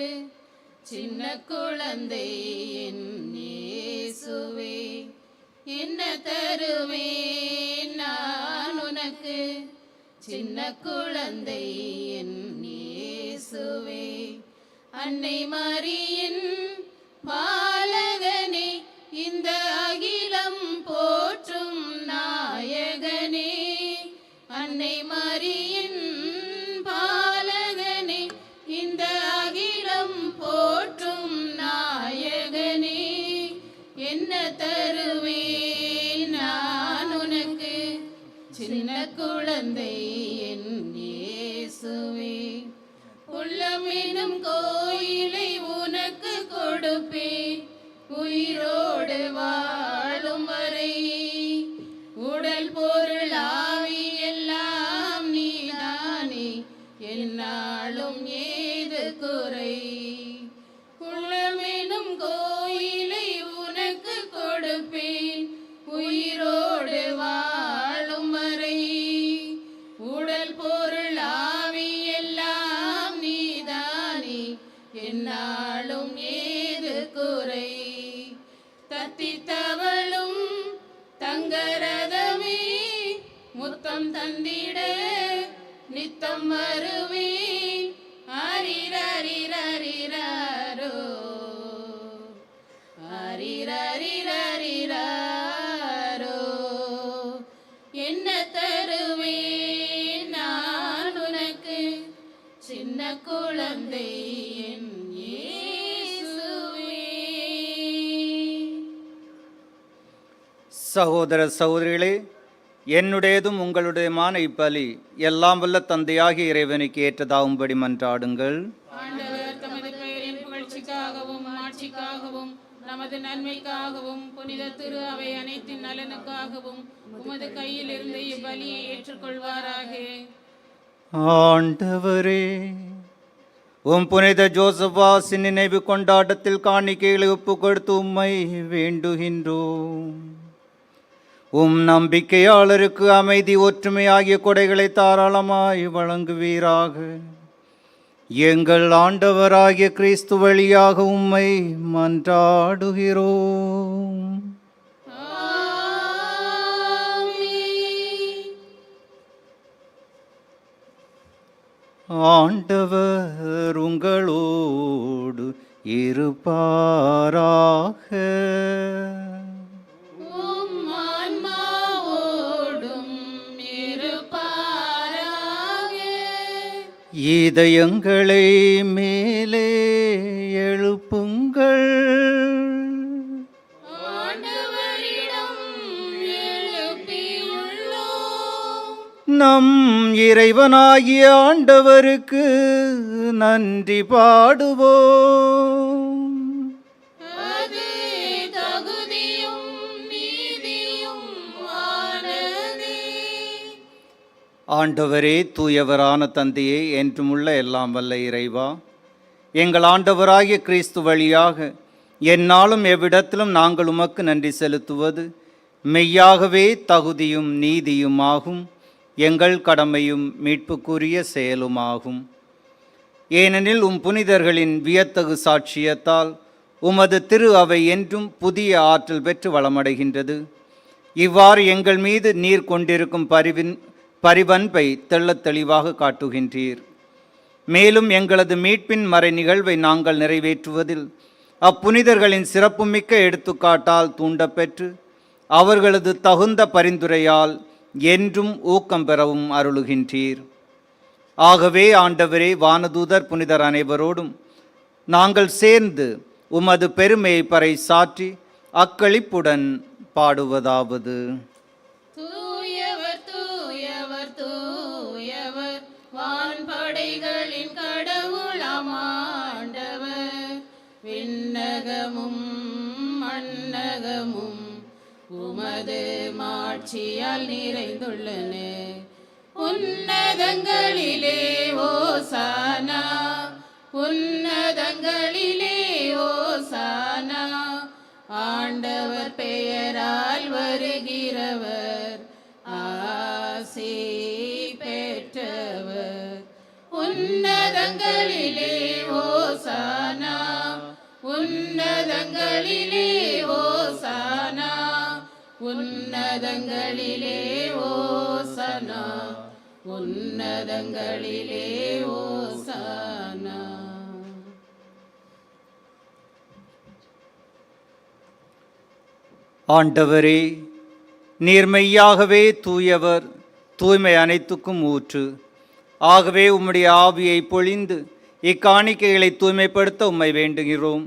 சின்ன குழந்தை என் இயேசுவே. என்ன தருவேன் நான் உனக்கு, சின்ன குழந்தை என் இயேசுவே. அன்னை மரியின் பாலகனே, இந்த அகிலம் போற்றும் நாயகனே. அன்னை மரியின் பாலகனே, இந்த அகிலம் போற்றும் நாயகனே. என்ன தருவேன் நான் உனக்கு, சின்ன குழந்தை என் இயேசுவே. உள்ளமெனும் கோயிலை உனக்கு கொடுப்பேன், உயிரோடு வாழும் வரை. உடல் பொருள் ஆவி எல்லாம் நீதானே, என்னாலும் ஏது குறை. உள்ளமெனும் கோயிலை உனக்கு கொடுப்பேன், உயிரோடு வாழும் வரை. உடல் பொருள் ஆவி எல்லாம் நீதானே, என்னாலும் ஏது குறை. தத்தி தவளும் தங்கரதமே, முத்தம் தந்திட நித்தம் வருவேன். அரிரரிரரிரோ, அரிரரிரரிரோ. என்ன தருவேன் சகோதர சகோதரிகளே, என்னுடையதும் உங்களுடையமான இப்பலி எல்லாம் வல்ல தந்தையாகிய இறைவனுக்கு ஏற்றதாகும்படி மன்றாடுங்கள். ஆண்டவர் தமது பெயரின் புகழ்ச்சிக்காகவும் ஆட்சிக்காகவும் நமது நன்மைக்காகவும் புனித திரு அவை அனைத்தின் நலனுக்காகவும் உமது கையில் இருந்து இப்பலியை ஏற்றுக்கொள்வாராக. ஆண்டவரே, உம் புனித ஜோசப்பாஸின் நினைவு கொண்டாட்டத்தில் காணிக்கைகளை ஒப்பு கொடுத்து உம்மை வேண்டுகின்றோம். உம் நம்பிக்கையாளருக்கு அமைதி ஒற்றுமை ஆகிய கொடைகளை தாராளமாய் வழங்குவீராக. எங்கள் ஆண்டவராகிய கிறிஸ்து வழியாக உம்மை மன்றாடுகிறோம். ஆண்டவர் உங்களோடு இருப்பாராக. உம் ஆன்மாவோடும் இருப்பாராக. இதயங்களை மேலே எழுப்புங்கள். ஆண்டவரிடம் எழுப்பியுள்ளோம். நம் இறைவனாகிய ஆண்டவருக்கு நன்றி பாடுவோம். அது தகுதியும் நீதியும் ஆனதே. ஆண்டவரே, தூயவரான தந்தையே, என்றுமுள்ள எல்லாம் வல்ல இறைவா, எங்கள் ஆண்டவராகிய கிறிஸ்து வழியாக எந்நாளும் எவ்விடத்திலும் நாங்கள் உமக்கு நன்றி செலுத்துவது மெய்யாகவே தகுதியும் நீதியும் ஆகும், எங்கள் கடமையும் மீட்புக்குரிய செயலுமாகும். ஏனெனில் உம் புனிதர்களின் வியத்தகு சாட்சியத்தால் உமது திரு அவை என்றும் புதிய ஆற்றல் பெற்று வளமடைகின்றது. இவ்வாறு எங்கள் மீது நீர் கொண்டிருக்கும் பரிவன்பை தெள்ளத் தெளிவாக காட்டுகின்றீர். மேலும் எங்களது மீட்பின் மறை நிகழ்வை நாங்கள் நிறைவேற்றுவதில் அப்புனிதர்களின் சிறப்புமிக்க எடுத்துக்காட்டால் தூண்டப்பெற்று அவர்களது தகுந்த பரிந்துரையால் என்றும் ஊக்கம் பெறவும் அருளுகின்றீர். ஆகவே ஆண்டவரே, வானதூதர் புனிதர் அனைவரோடும் நாங்கள் சேர்ந்து உமது பெருமையை பறைசாற்றி அக்களிப்புடன் பாடுவதாவது: தூயவர் தூயவர் தூயவர் வான்படைகளின் கடவுளாம் ஆண்டவர். விண்ணகமும் மண்ணகமும் உமது மாட்சியால் நிறைந்துள்ளன. உன்னதங்களிலே ஓசானா, உன்னதங்களிலே ஓசானா. ஆண்டவர் பெயரால் வருகிறவர் ஆசி பெற்றவர். உன்னதங்களிலே ஓசானா, உன்னதங்களிலே ஓசானா, உன்னதங்களிலே ஓசானா, உன்னதங்களிலே ஓசானா. ஆண்டவரே, நீர் மெய்யாகவே தூயவர், தூய்மை அனைத்துக்கும் ஊற்று. ஆகவே உம்முடைய ஆவியை பொழிந்து இக்காணிக்கைகளை தூய்மைப்படுத்த உம்மை வேண்டுகிறோம்.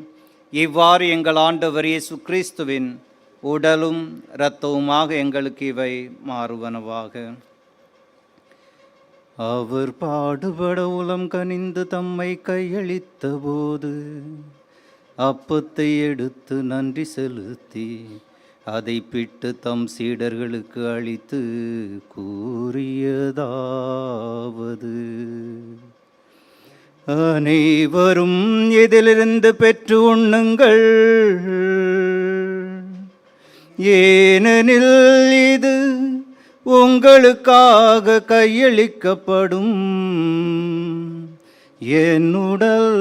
இவ்வாறு எங்கள் ஆண்டவர் இயேசு கிறிஸ்துவின் உடலும் இரத்தவுமாக எங்களுக்கு இவை மாறுவனவாக. அவர் பாடுபட உளம் கனிந்து தம்மை கையளித்த போது அப்பத்தை எடுத்து நன்றி செலுத்தி அதை பிட்டு தம் சீடர்களுக்கு அளித்து கூறியதாவது: அனைவரும் இதிலிருந்து பெற்று உண்ணுங்கள், ஏனெனில் இது உங்களுக்காக கையளிக்கப்படும் என் உடல்.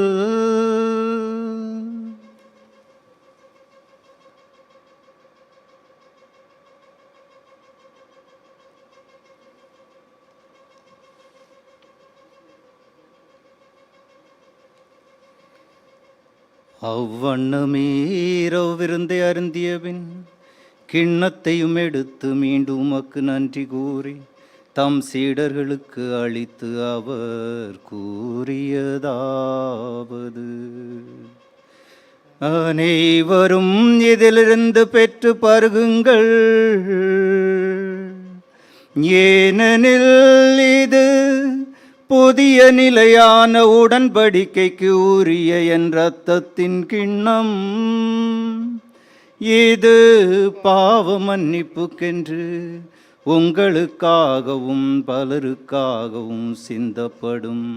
அவ்வண்ணமே இரவு விருந்தை அருந்திய பின் கிண்ணத்தையும் எடுத்து மீண்டும் உமக்கு நன்றி கூறி தம் சீடர்களுக்கு அளித்து அவர் கூறியதாவது: அனைவரும் இதிலிருந்து பெற்று பருகுங்கள், ஏனெனில் இது புதிய நிலையான உடன்படிக்கைக்கு உரிய என் இரத்தத்தின் கிண்ணம். இது பாவ மன்னிப்புக்கென்று உங்களுக்காகவும் பலருக்காகவும் சிந்தப்படும்.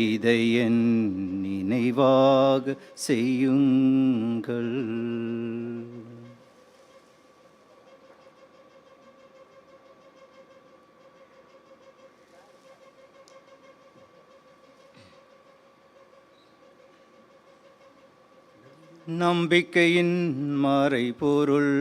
இதை என் நினைவாக செய்யுங்கள். நம்பிக்கையின் மறைபொருள்.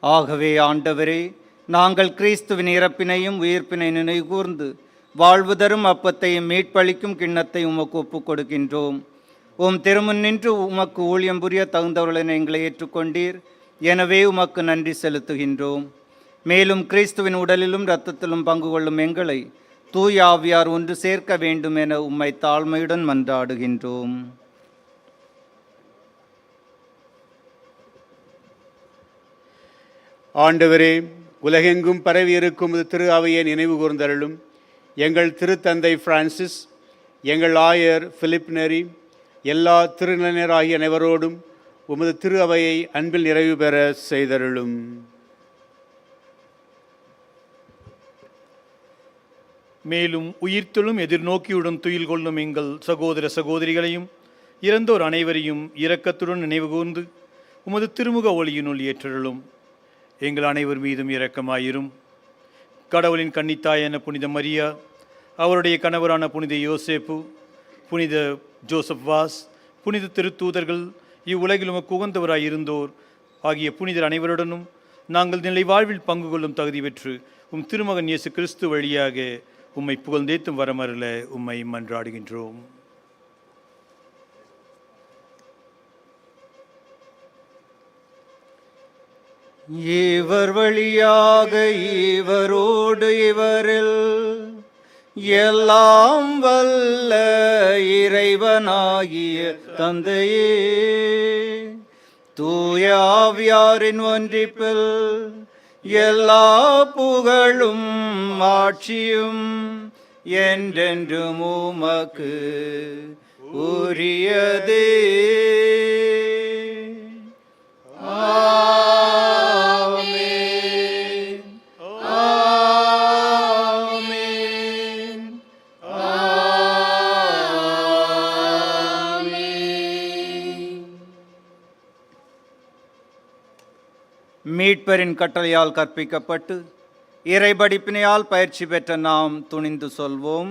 ஆகவே ஆண்டவரே, நாங்கள் கிறிஸ்துவின் இறப்பினையும் உயிர்ப்பினை நினைகூர்ந்து வாழ்வு தரும் அப்பத்தையும் மீட்பளிக்கும் கிண்ணத்தை உமக்கு ஒப்புக் கொடுக்கின்றோம். உம் திருமுன் நின்று உமக்கு ஊழியம் புரிய தகுந்தவர்களை எங்களை ஏற்றுக்கொண்டீர். எனவே உமக்கு நன்றி செலுத்துகின்றோம். மேலும் கிறிஸ்துவின் உடலிலும் இரத்தத்திலும் பங்கு கொள்ளும் எங்களை தூய ஆவியார் ஒன்று சேர்க்க வேண்டும் என உம்மை தாழ்மையுடன் மன்றாடுகின்றோம். ஆண்டவரே, உலகெங்கும் பரவி இருக்கும் திரு அவையை நினைவு கூர்ந்தருளும். எங்கள் திருத்தந்தை பிரான்சிஸ், எங்கள் ஆயர் பிலிப் நெரி, எல்லா திருநிலையராகிய அனைவரோடும் உமது திரு அவையை அன்பில் நிறைவு பெற செய்தருளும். மேலும் உயிர்த்தெழும் எதிர்நோக்கியுடன் துயில் கொள்ளும் எங்கள் சகோதர சகோதரிகளையும் இறந்தோர் அனைவரையும் இரக்கத்துடன் நினைவுகூர்ந்து உமது திருமுக ஒளியினுள் ஏற்றருளும். எங்கள் அனைவர் மீதும் இரக்கமாயிரும். கடவுளின் கன்னித்தாயான புனித மரியா, அவருடைய கணவரான புனித யோசேப்பு, புனித ஜோசப் வாஸ், புனித திருத்தூதர்கள், இவ்வுலகில் உமக்கு உகந்தவராயிருந்தோர் ஆகிய புனிதர் அனைவருடனும் நாங்கள் நிலை வாழ்வில் பங்கு கொள்ளும் தகுதி பெற்று உம் திருமகன் இயேசு கிறிஸ்து வழியாக உம்மை புகழ்ந்தேத்தும் வரமருள உம்மை மன்றாடுகின்றோம். இவர் வழியாக இவரோடு இவரில் எல்லாம் வல்ல இறைவனாகிய தந்தையே, தூய ஆவியாரின் ஒன்றிப்பில் எல்லா புகழும் ஆட்சியும் என்றென்றும் உமக்கு உரியதே. மீட்பரின் கட்டளையால் கற்பிக்கப்பட்டு இறைபடிப்பினையால் பயிற்சி பெற்ற நாம் துணிந்து சொல்வோம்.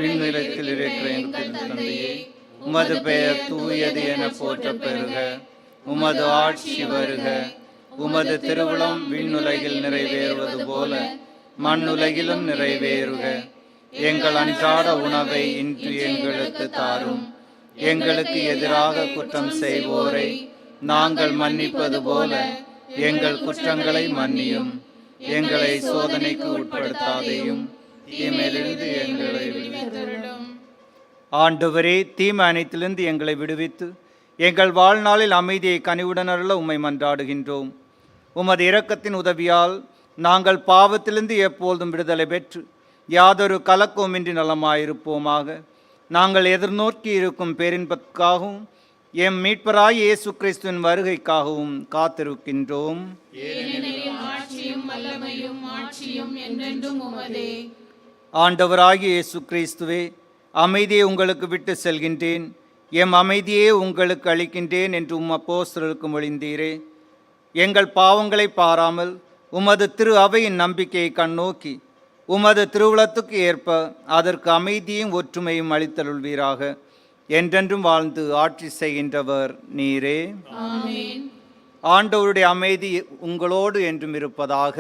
விண்ணிலத்தில் இருக்கிற எங்கள் தந்தையே, உமது பெயர் தூயது என போற்ற பெறுக. உமது ஆட்சி வருக. உமது திருவுளம் விண்ணுலகில் நிறைவேறுவது போல மண்ணுலகிலும் நிறைவேறுக. எங்கள் அன்றாட உணவை இன்று எங்களுக்கு தாரும். எங்களுக்கு எதிராக குற்றம் செய்வோரை நாங்கள் மன்னிப்பது போல எங்கள் குற்றங்களை மன்னியும். எங்களை சோதனைக்கு உட்படுத்தாதையும் தீமையிலிருந்து எங்களை விடுவித்தருளும். ஆண்டவரே, தீமை அனைத்திலிருந்து எங்களை விடுவித்து எங்கள் வாழ்நாளில் அமைதியை கனிவுடன் அருள உம்மை மன்றாடுகின்றோம். உமது இரக்கத்தின் உதவியால் நாங்கள் பாவத்திலிருந்து எப்போதும் விடுதலை பெற்று யாதொரு கலக்கமின்றி நலமாயிருப்போமாக. நாங்கள் எதிர்நோக்கி இருக்கும் பேரின்பத்துக்காகவும் எம் மீட்பராய் இயேசு கிறிஸ்துவின் வருகைக்காகவும் காத்திருக்கின்றோம். ஆண்டவராகிய இயேசு கிறிஸ்துவே, அமைதியை உங்களுக்கு விட்டு செல்கின்றேன், எம் அமைதியே உங்களுக்கு அளிக்கின்றேன் என்று உம் அப்போஸ்தலருக்கு மொழிந்தீரே. எங்கள் பாவங்களை பாராமல் உமது திரு அவையின் நம்பிக்கையை கண்ணோக்கி உமது திருவுளத்துக்கு ஏற்ப அதற்கு அமைதியும் ஒற்றுமையும் அளித்தருள்வீராக. என்றென்றும் வாழ்ந்து ஆட்சி செய்கின்றவர் நீரே. ஆமென். ஆண்டவருடைய அமைதி உங்களோடு என்றும் இருப்பதாக.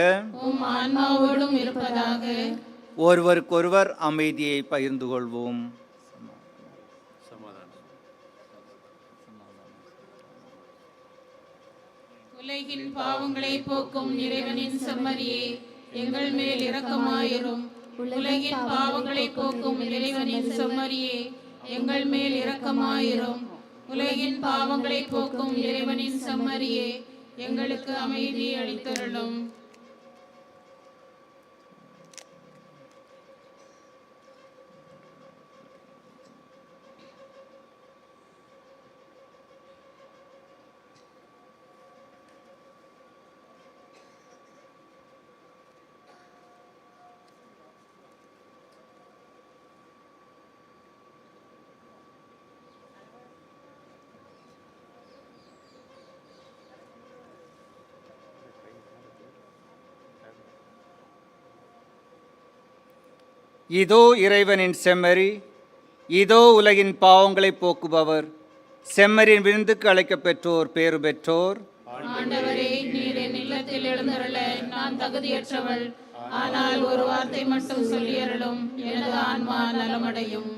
உம் ஆன்மாவோடும் இருப்பதாக. ஒருவருக்கொருவர் அமைதியை பகிர்ந்து கொள்வோம். உலகின் பாவங்களை போக்கும் இறைவனின் செம்மறியே, எங்கள் மேல் இரக்கமாயிரும். உலகின் பாவங்களை போக்கும் இறைவனின் செம்மறியே, எங்கள் மேல் இரக்கமாயிரும். உலகின் பாவங்களை போக்கும் இறைவனின் செம்மறியே, எங்களுக்கு அமைதி அளித்தருளும். இதோ இறைவனின் செம்மறி, இதோ உலகின் பாவங்களை போக்குபவர். செம்மறியின் விருந்துக்கு அழைக்கப் பெற்றோர் பேறு பெற்றோர். ஆண்டவரே, நீர் என் இல்லத்தில் எழுந்தருள நான் தகுதியற்றவள். ஆனால் ஒரு வார்த்தை மட்டும் சொல்லியருளும், எனது ஆன்மா நலமடையும்.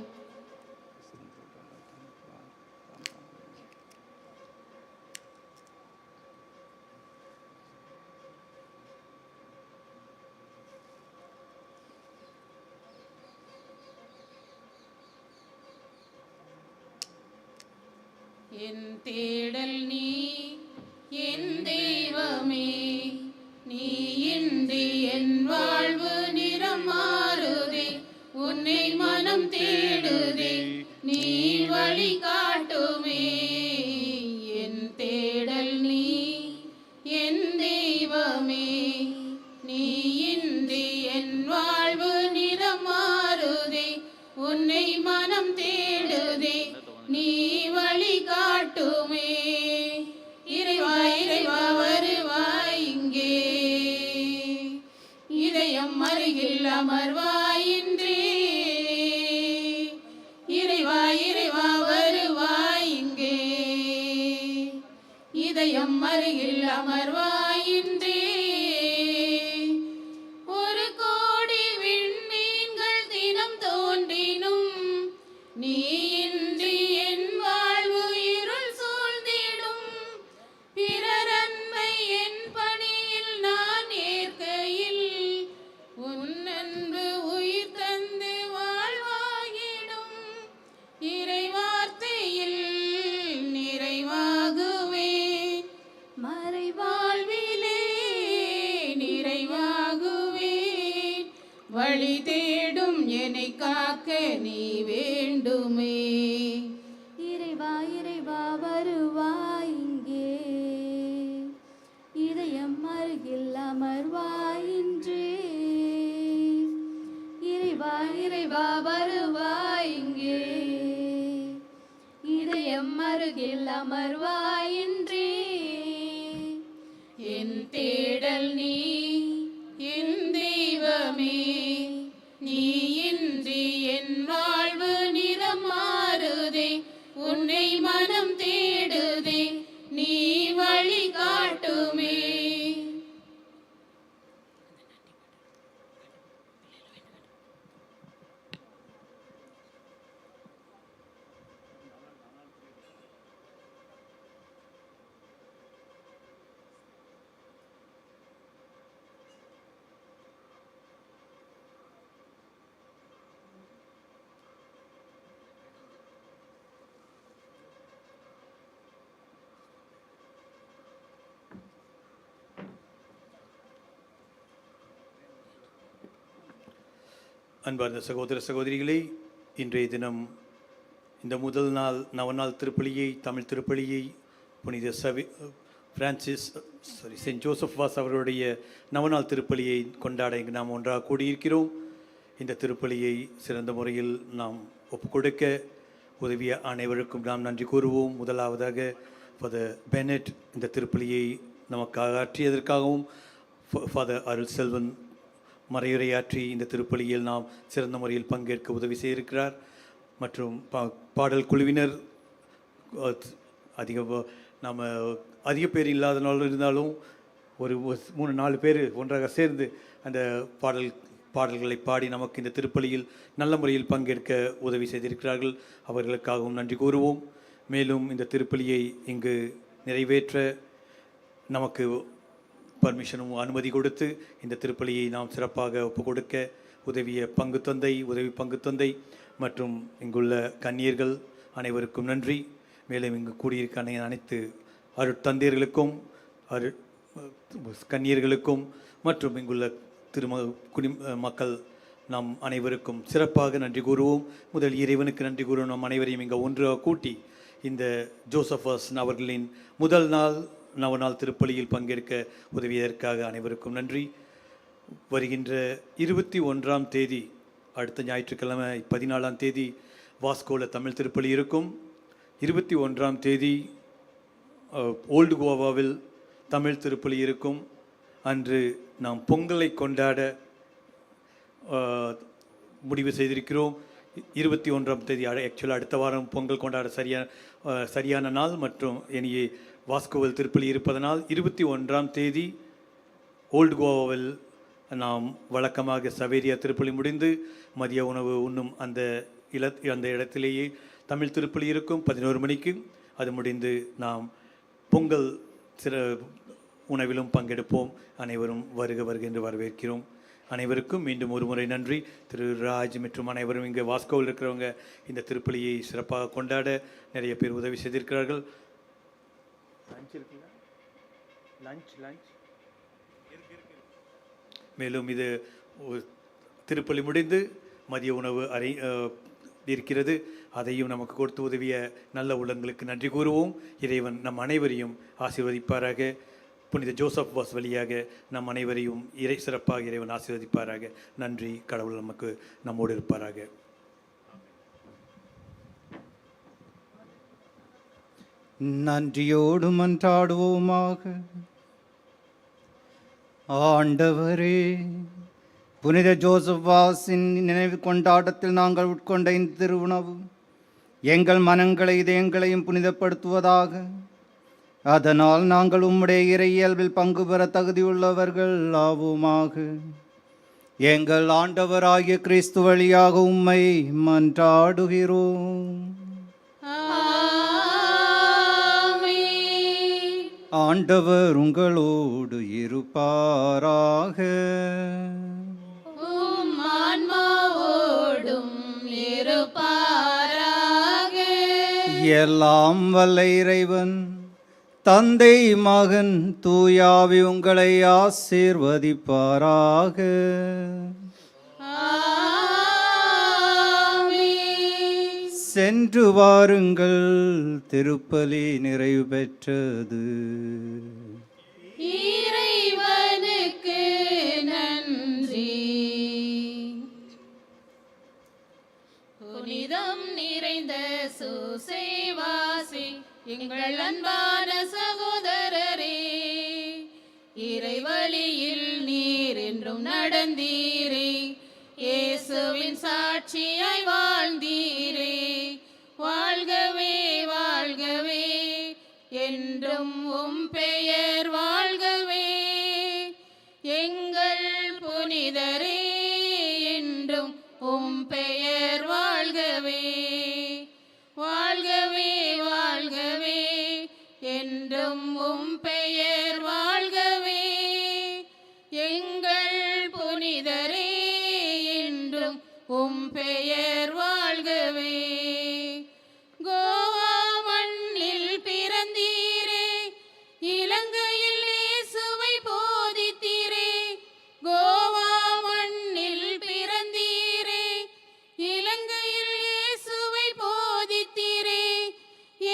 என் தேடல் நீ, என் தெய்வமே, நீ இன்றி என் வாழ்வு நிறம் மாறுதே. உன்னை மனம் தேடுதே, நீ வழி காட்டுமே. என் தேடல் நீ, என் தெய்வமே, நீ இன்றி என் வாழ்வு நிறம் மாறுதே. உன்னை மனம் தேடுதே, நீ வழி காட்டுமே. இறைவா இறைவா வருவாய் இங்கே, இதயம் அருகில் அமர்வாய் இன்றே. இறைவா இறைவா வருவாய் இங்கே, இதயம் அருகில் அமர்வாய் இன்றே. ஒரு கோடி விண்மீன்கள் தினம் தோன்றினும், நீ இன்றி என் வாழ்வு இருள் சூழ்ந்திடும். பிறரன்மை என் பணியில் நான் ஏற்கையில், உன் அன்பு உயிர் தந்து வாழ்வாகிடும். இறைவார்த்தையில் நிறைவாகுவேன், மறைவாழ்விலே நிறைவாகுவேன். வழி தேடும் என்னை காக்க நீ வேண்டுமே. இறைவா இறைவா வருவாய் இங்கே, இதயம் அருகில் அமர்வாய் இன்றே. இறைவா இறைவா வருவாய் இங்கே, இதயம் அருகில் அமர்வாய் இன்றே. என் தேடல் நீ, என் தெய்வமே, நீ இன்றி என் வாழ்வு நிறம் மாறுதே. உன்னை மனம் தேடுதே, நீ வழி காட்டுமே. அன்பார்ந்த சகோதர சகோதரிகளே, இன்றைய தினம் இந்த முதல் நாள் நவநாள் திருப்பலியை, தமிழ் திருப்பலியை புனித செயின்ட் ஜோசப் வாஸ் அவர்களுடைய நவநாள் திருப்பலியை கொண்டாட இங்கு நாம் ஒன்றாக கூடியிருக்கிறோம். இந்த திருப்பலியை சிறந்த முறையில் நாம் ஒப்புக்கொடுக்க உதவிய அனைவருக்கும் நாம் நன்றி கூறுவோம். முதலாவதாக ஃபாதர் பெனட் இந்த திருப்பலியை நமக்காக ஆற்றியதற்காகவும், ஃபாதர் அருள் செல்வன் மறையுரையாற்றி இந்த திருப்பலியில் நாம் சிறந்த முறையில் பங்கேற்க உதவி செய்திருக்கிறார். மற்றும் பாடல் குழுவினர் அதிக நம்ம அதிக பேர் இல்லாதனாலும் இருந்தாலும் ஒரு 3-4 பேர் ஒன்றாக சேர்ந்து அந்த பாடல்களை பாடி நமக்கு இந்த திருப்பலியில் நல்ல முறையில் பங்கேற்க உதவி செய்திருக்கிறார்கள். அவர்களுக்காகவும் நன்றி கூறுவோம். மேலும் இந்த திருப்பலியை இங்கு நிறைவேற்ற நமக்கு பர்மிஷனும் அனுமதி கொடுத்து இந்த திருப்பலியை நாம் சிறப்பாக ஒப்புக் கொடுக்க உதவி பங்கு தந்தை மற்றும் இங்குள்ள கன்னியர்கள் அனைவருக்கும் நன்றி. மேலும் இங்கு கூடியிருக்க அனைத்து அருட்தந்தையர்களுக்கும் கன்னியர்களுக்கும் மற்றும் இங்குள்ள மக்கள் நாம் அனைவருக்கும் சிறப்பாக நன்றி கூறுவோம். முதல் இறைவனுக்கு நன்றி கூறுவோம். நம் அனைவரையும் இங்கே ஒன்றாக கூட்டி இந்த ஜோசஃபஸ் அவர்களின் முதல் நவநாள் திருப்பலியில் பங்கேற்க உதவியதற்காக அனைவருக்கும் நன்றி. வருகின்ற 21ஆம் தேதி அடுத்த ஞாயிற்றுக்கிழமை 14ஆம் தேதி வாஸ்கோவில் தமிழ் திருப்பலி இருக்கும். 21ஆம் தேதி ஓல்டு கோவாவில் தமிழ் திருப்பலி இருக்கும். அன்று நாம் பொங்கலை கொண்டாட முடிவு செய்திருக்கிறோம். 21ஆம் தேதி ஆக்சுவலாக அடுத்த வாரம் பொங்கல் கொண்டாட சரியான நாள் மற்றும் இனியே வாஸ்கோவில் திருப்பலி இருப்பதனால் 21ஆம் தேதி ஓல்டு கோவாவில் நாம் வழக்கமாக சவேரியா திருப்பலி முடிந்து மதிய உணவு உண்ணும் அந்த இடத்திலேயே தமிழ் திருப்பலி இருக்கும் 11 மணிக்கு. அது முடிந்து நாம் பொங்கல் உணவிலும் பங்கெடுப்போம். அனைவரும் வருக என்று வரவேற்கிறோம். அனைவருக்கும் மீண்டும் ஒரு முறை நன்றி. திரு ராஜ் மற்றும் அனைவரும் இங்கே வாஸ்கோவில் இருக்கிறவங்க இந்த திருப்பலியை சிறப்பாக கொண்டாட நிறைய பேர் உதவி செய்திருக்கிறார்கள். மேலும் இது திருப்பலி முடிந்து மதிய உணவு இருக்கிறது. அதையும் நமக்கு கொடுத்து உதவிய நல்ல உள்ளங்களுக்கு நன்றி கூறுவோம். இறைவன் நம் அனைவரையும் ஆசீர்வதிப்பாராக. புனித ஜோசப் வாஸ் வழியாக நம் அனைவரையும் சிறப்பாக இறைவன் ஆசீர்வதிப்பாராக. நன்றி. கடவுள் நம்மோடு இருப்பாராக. நன்றியோடு மன்றாடுவோமாக. ஆண்டவரே, புனித ஜோசப் வாஸின் நினைவு கொண்டாட்டத்தில் நாங்கள் உட்கொண்ட இந்த திருவுணவு எங்கள் மனங்களை இதயங்களையும் புனிதப்படுத்துவதாக. அதனால் நாங்கள் உம்முடைய இறை இயல்பில் பங்கு பெற தகுதியுள்ளவர்கள் ஆவோமாக. எங்கள் ஆண்டவராகிய கிறிஸ்து வழியாக உம்மை மன்றாடுகிறோம். ஆண்டவர் உங்களோடு இருப்பாராக. எல்லாம் வல்ல இறைவன் தந்தை மகன் தூயாவி உங்களை ஆசீர்வதிப்பாராக. சென்று வாருங்கள். திருப்பலி நிறைவு பெற்றது. இறைவனுக்கு நன்றி. புனிதம் நிறைந்த சுசேவாசி எங்கள் அன்பான சகோதரரே, இறைவழியில் நீர் என்றும் நடந்தீரே, இயேசுவின் சாட்சியாய் வாழ்ந்தீரே. வாழ்கவே வாழ்கவே என்றும் உம் பெயர் வாழ்கவே. எங்கள் புனிதரே என்றும் உம் பெயர் வாழ்கவே. வாழ்கவே வாழ்கவே என்றும் உம் பெயர் வாழ்கவே. எங்கள் புனிதரே என்றும் உம் பெயர் வாழ்கவே. கோவா மண்ணில் பிறந்தீரே, இலங்கையில் இயேசுவை போதித்தீரே. கோவா மண்ணில் பிறந்தீரே, இலங்கையில் இயேசுவை போதித்தீரே.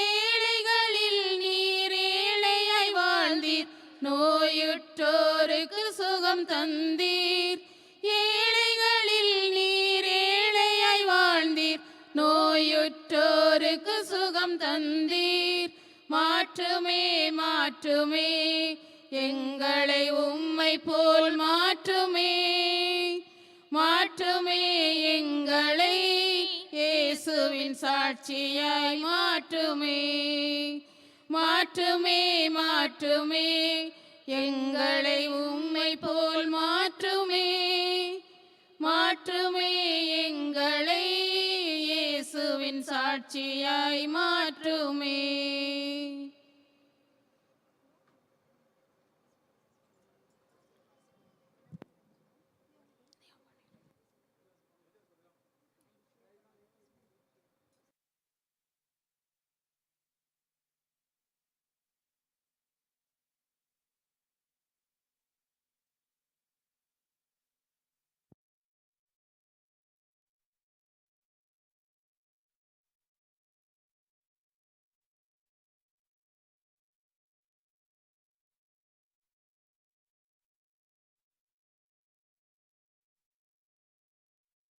ஏழைகளில் நீர் ஏழையாய் வாழ்ந்தீர், நோயுற்றோருக்கு சுகம் தந்தீர். ஏழைகளில் நீர் ஏழையாய் வாழ்ந்தீர், நோயுற்றோருக்கு சுகம் தந்தீர். மாற்றுமே மாற்றுமே எங்களை உம்மை போல் மாற்றுமே. மாற்றுமே எங்களை இயேசுவின் சாட்சியாய் மாற்றுமே. மாற்றுமே மாற்றுமே எங்களை உம்மை போல் மாற்றுமே மாற்றுமே எங்களை இயேசுவின் சாட்சியாய் மாற்றுமே.